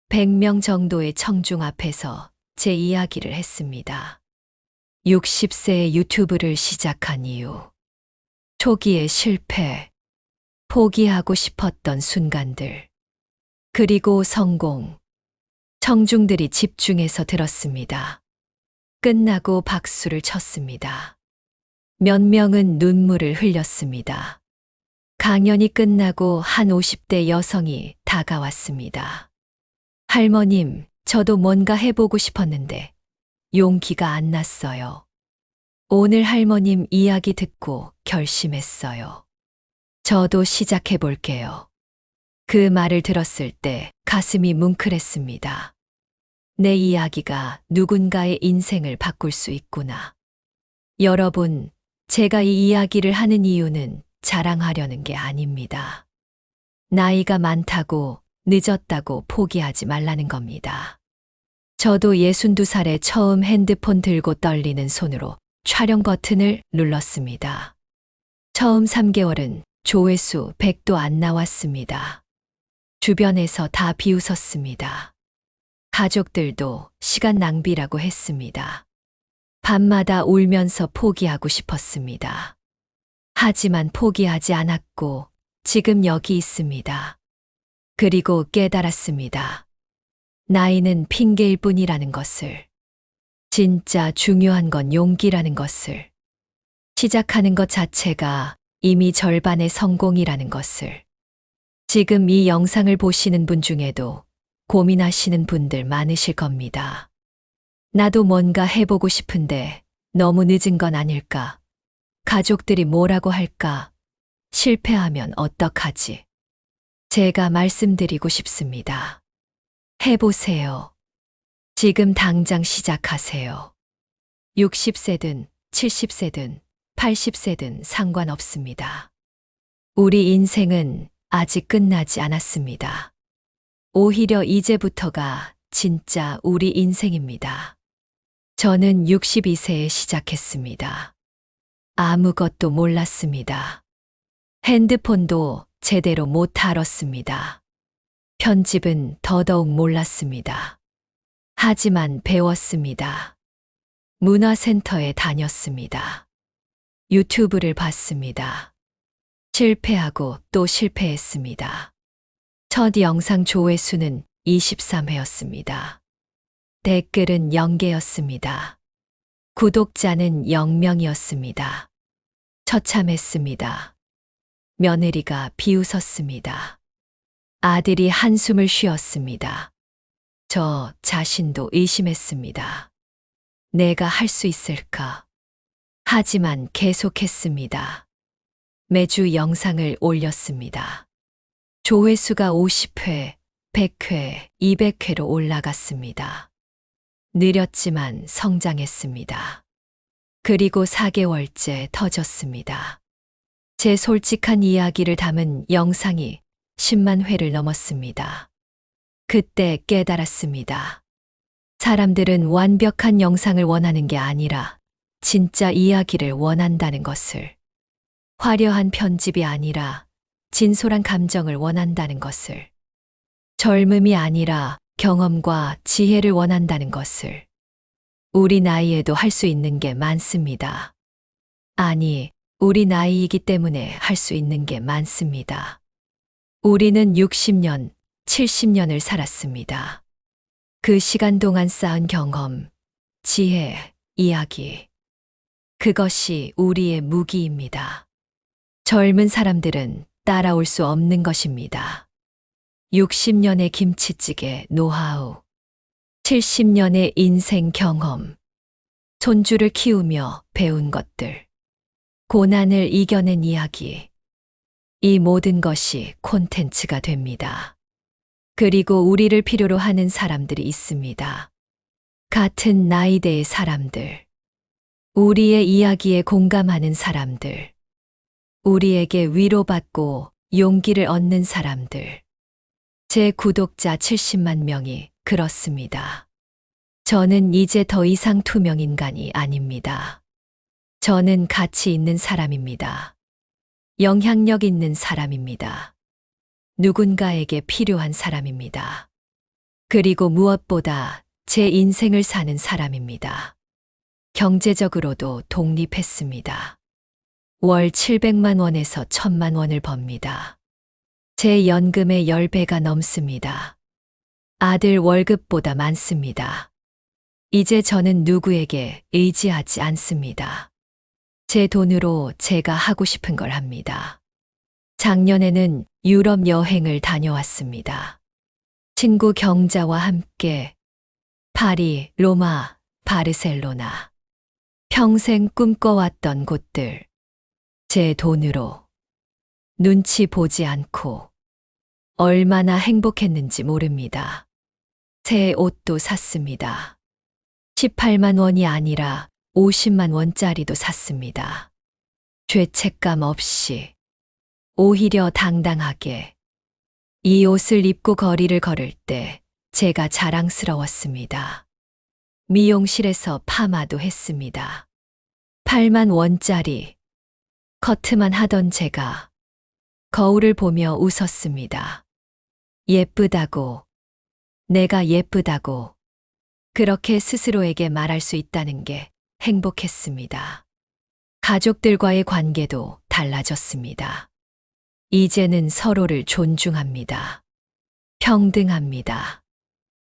100명 정도의 청중 앞에서 제 이야기를 했습니다. 60세에 유튜브를 시작한 이유. 초기의 실패, 포기하고 싶었던 순간들, 그리고 성공. 청중들이 집중해서 들었습니다. 끝나고 박수를 쳤습니다. 몇 명은 눈물을 흘렸습니다. 강연이 끝나고 한 50대 여성이 다가왔습니다. 할머님, 저도 뭔가 해보고 싶었는데 용기가 안 났어요. 오늘 할머님 이야기 듣고 결심했어요. 저도 시작해 볼게요. 그 말을 들었을 때 가슴이 뭉클했습니다. 내 이야기가 누군가의 인생을 바꿀 수 있구나. 여러분, 제가 이 이야기를 하는 이유는 자랑하려는 게 아닙니다. 나이가 많다고, 늦었다고 포기하지 말라는 겁니다. 저도 62살에 처음 핸드폰 들고 떨리는 손으로 촬영 버튼을 눌렀습니다. 처음 3개월은 조회수 100도 안 나왔습니다. 주변에서 다 비웃었습니다. 가족들도 시간 낭비라고 했습니다. 밤마다 울면서 포기하고 싶었습니다. 하지만 포기하지 않았고 지금 여기 있습니다. 그리고 깨달았습니다. 나이는 핑계일 뿐이라는 것을. 진짜 중요한 건 용기라는 것을. 시작하는 것 자체가 이미 절반의 성공이라는 것을. 지금 이 영상을 보시는 분 중에도 고민하시는 분들 많으실 겁니다. 나도 뭔가 해보고 싶은데 너무 늦은 건 아닐까? 가족들이 뭐라고 할까? 실패하면 어떡하지? 제가 말씀드리고 싶습니다. 해보세요. 지금 당장 시작하세요. 60세든 70세든 80세든 상관없습니다. 우리 인생은 아직 끝나지 않았습니다. 오히려 이제부터가 진짜 우리 인생입니다. 저는 62세에 시작했습니다. 아무것도 몰랐습니다. 핸드폰도 제대로 못 다뤘습니다. 편집은 더더욱 몰랐습니다. 하지만 배웠습니다. 문화센터에 다녔습니다. 유튜브를 봤습니다. 실패하고 또 실패했습니다. 첫 영상 조회수는 23회였습니다. 댓글은 0개였습니다. 구독자는 0명이었습니다. 처참했습니다. 며느리가 비웃었습니다. 아들이 한숨을 쉬었습니다. 저 자신도 의심했습니다. 내가 할 수 있을까? 하지만 계속했습니다. 매주 영상을 올렸습니다. 조회수가 50회, 100회, 200회로 올라갔습니다. 느렸지만 성장했습니다. 그리고 4개월째 터졌습니다. 제 솔직한 이야기를 담은 영상이 10만 회를 넘었습니다. 그때 깨달았습니다. 사람들은 완벽한 영상을 원하는 게 아니라 진짜 이야기를 원한다는 것을. 화려한 편집이 아니라 진솔한 감정을 원한다는 것을. 젊음이 아니라 경험과 지혜를 원한다는 것을 우리 나이에도 할 수 있는 게 많습니다. 아니, 우리 나이이기 때문에 할 수 있는 게 많습니다. 우리는 60년, 70년을 살았습니다. 그 시간 동안 쌓은 경험, 지혜, 이야기. 그것이 우리의 무기입니다. 젊은 사람들은 따라올 수 없는 것입니다. 60년의 김치찌개 노하우, 70년의 인생 경험, 손주를 키우며 배운 것들, 고난을 이겨낸 이야기. 이 모든 것이 콘텐츠가 됩니다. 그리고 우리를 필요로 하는 사람들이 있습니다. 같은 나이대의 사람들, 우리의 이야기에 공감하는 사람들, 우리에게 위로받고 용기를 얻는 사람들. 제 구독자 70만 명이 그렇습니다. 저는 이제 더 이상 투명 인간이 아닙니다. 저는 가치 있는 사람입니다. 영향력 있는 사람입니다. 누군가에게 필요한 사람입니다. 그리고 무엇보다 제 인생을 사는 사람입니다. 경제적으로도 독립했습니다. 월 700만 원에서 1000만 원을 법니다. 제 연금의 10배가 넘습니다. 아들 월급보다 많습니다. 이제 저는 누구에게 의지하지 않습니다. 제 돈으로 제가 하고 싶은 걸 합니다. 작년에는 유럽 여행을 다녀왔습니다. 친구 경자와 함께 파리, 로마, 바르셀로나. 평생 꿈꿔왔던 곳들. 제 돈으로. 눈치 보지 않고. 얼마나 행복했는지 모릅니다. 새 옷도 샀습니다. 18만 원이 아니라 50만 원짜리도 샀습니다. 죄책감 없이. 오히려 당당하게. 이 옷을 입고 거리를 걸을 때 제가 자랑스러웠습니다. 미용실에서 파마도 했습니다. 8만 원짜리 커트만 하던 제가 거울을 보며 웃었습니다. 예쁘다고, 내가 예쁘다고, 그렇게 스스로에게 말할 수 있다는 게 행복했습니다. 가족들과의 관계도 달라졌습니다. 이제는 서로를 존중합니다. 평등합니다.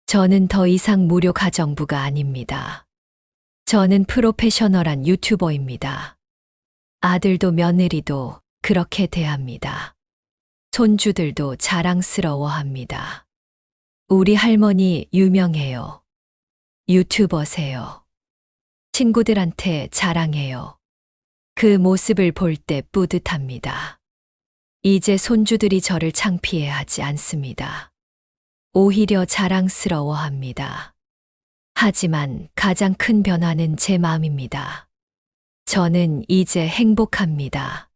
저는 더 이상 무료 가정부가 아닙니다. 저는 프로페셔널한 유튜버입니다. 아들도 며느리도 그렇게 대합니다. 손주들도 자랑스러워합니다. 우리 할머니 유명해요. 유튜버세요. 친구들한테 자랑해요. 그 모습을 볼 때 뿌듯합니다. 이제 손주들이 저를 창피해하지 않습니다. 오히려 자랑스러워합니다. 하지만 가장 큰 변화는 제 마음입니다. 저는 이제 행복합니다.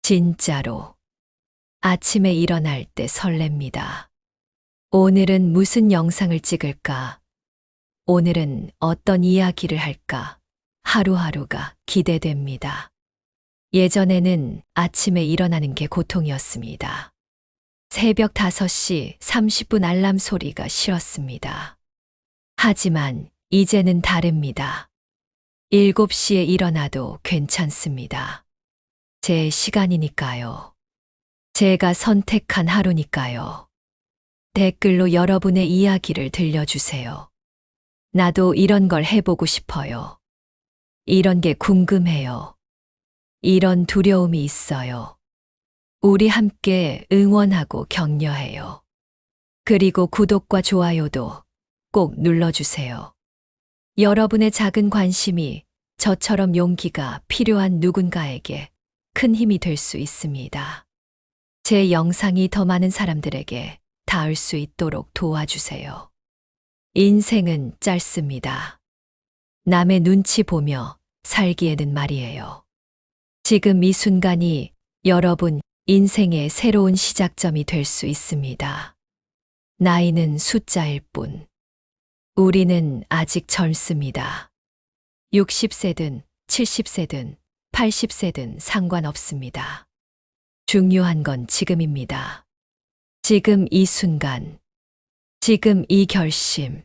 진짜로. 아침에 일어날 때 설렙니다. 오늘은 무슨 영상을 찍을까? 오늘은 어떤 이야기를 할까? 하루하루가 기대됩니다. 예전에는 아침에 일어나는 게 고통이었습니다. 새벽 5시 30분 알람 소리가 싫었습니다. 하지만 이제는 다릅니다. 7시에 일어나도 괜찮습니다. 제 시간이니까요. 제가 선택한 하루니까요. 댓글로 여러분의 이야기를 들려주세요. 나도 이런 걸 해보고 싶어요. 이런 게 궁금해요. 이런 두려움이 있어요. 우리 함께 응원하고 격려해요. 그리고 구독과 좋아요도 꼭 눌러주세요. 여러분의 작은 관심이 저처럼 용기가 필요한 누군가에게 큰 힘이 될 수 있습니다. 제 영상이 더 많은 사람들에게 닿을 수 있도록 도와주세요. 인생은 짧습니다. 남의 눈치 보며 살기에는 말이에요. 지금 이 순간이 여러분 인생의 새로운 시작점이 될 수 있습니다. 나이는 숫자일 뿐. 우리는 아직 젊습니다. 60세든 70세든 80세든 상관없습니다. 중요한 건 지금입니다. 지금 이 순간. 지금 이 결심,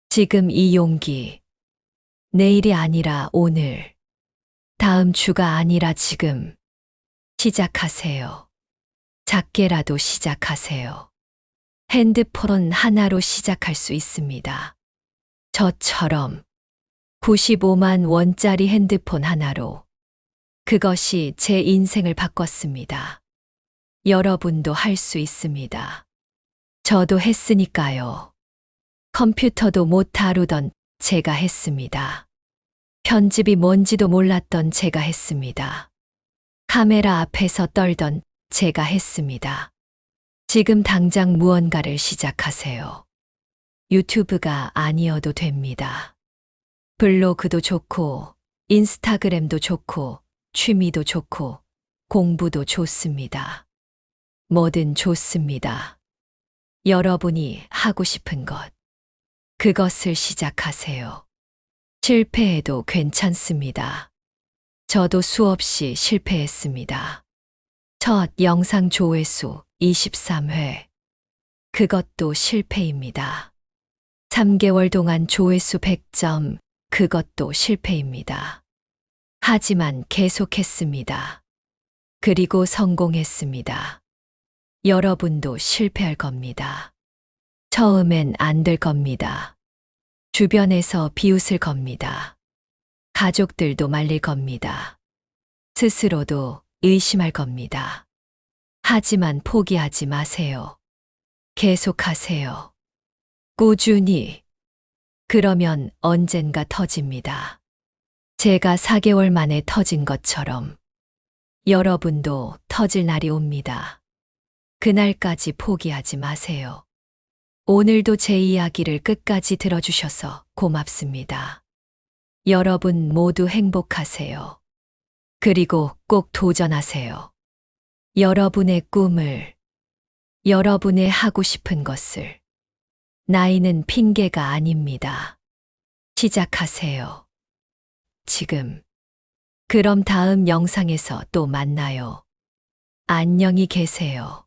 지금 이 용기, 내일이 아니라 오늘, 다음 주가 아니라 지금, 시작하세요. 작게라도 시작하세요. 핸드폰 하나로 시작할 수 있습니다. 저처럼 95만 원짜리 핸드폰 하나로. 그것이 제 인생을 바꿨습니다. 여러분도 할 수 있습니다. 저도 했으니까요. 컴퓨터도 못 다루던 제가 했습니다. 편집이 뭔지도 몰랐던 제가 했습니다. 카메라 앞에서 떨던 제가 했습니다. 지금 당장 무언가를 시작하세요. 유튜브가 아니어도 됩니다. 블로그도 좋고, 인스타그램도 좋고, 취미도 좋고, 공부도 좋습니다. 뭐든 좋습니다. 여러분이 하고 싶은 것, 그것을 시작하세요. 실패해도 괜찮습니다. 저도 수없이 실패했습니다. 첫 영상 조회수 23회. 그것도 실패입니다. 3개월 동안 조회수 100점. 그것도 실패입니다. 하지만 계속했습니다. 그리고 성공했습니다. 여러분도 실패할 겁니다. 처음엔 안 될 겁니다. 주변에서 비웃을 겁니다. 가족들도 말릴 겁니다. 스스로도 의심할 겁니다. 하지만 포기하지 마세요. 계속하세요. 꾸준히. 그러면 언젠가 터집니다. 제가 4개월 만에 터진 것처럼 여러분도 터질 날이 옵니다. 그날까지 포기하지 마세요. 오늘도 제 이야기를 끝까지 들어주셔서 고맙습니다. 여러분 모두 행복하세요. 그리고 꼭 도전하세요. 여러분의 꿈을, 여러분의 하고 싶은 것을. 나이는 핑계가 아닙니다. 시작하세요. 지금. 그럼 다음 영상에서 또 만나요. 안녕히 계세요.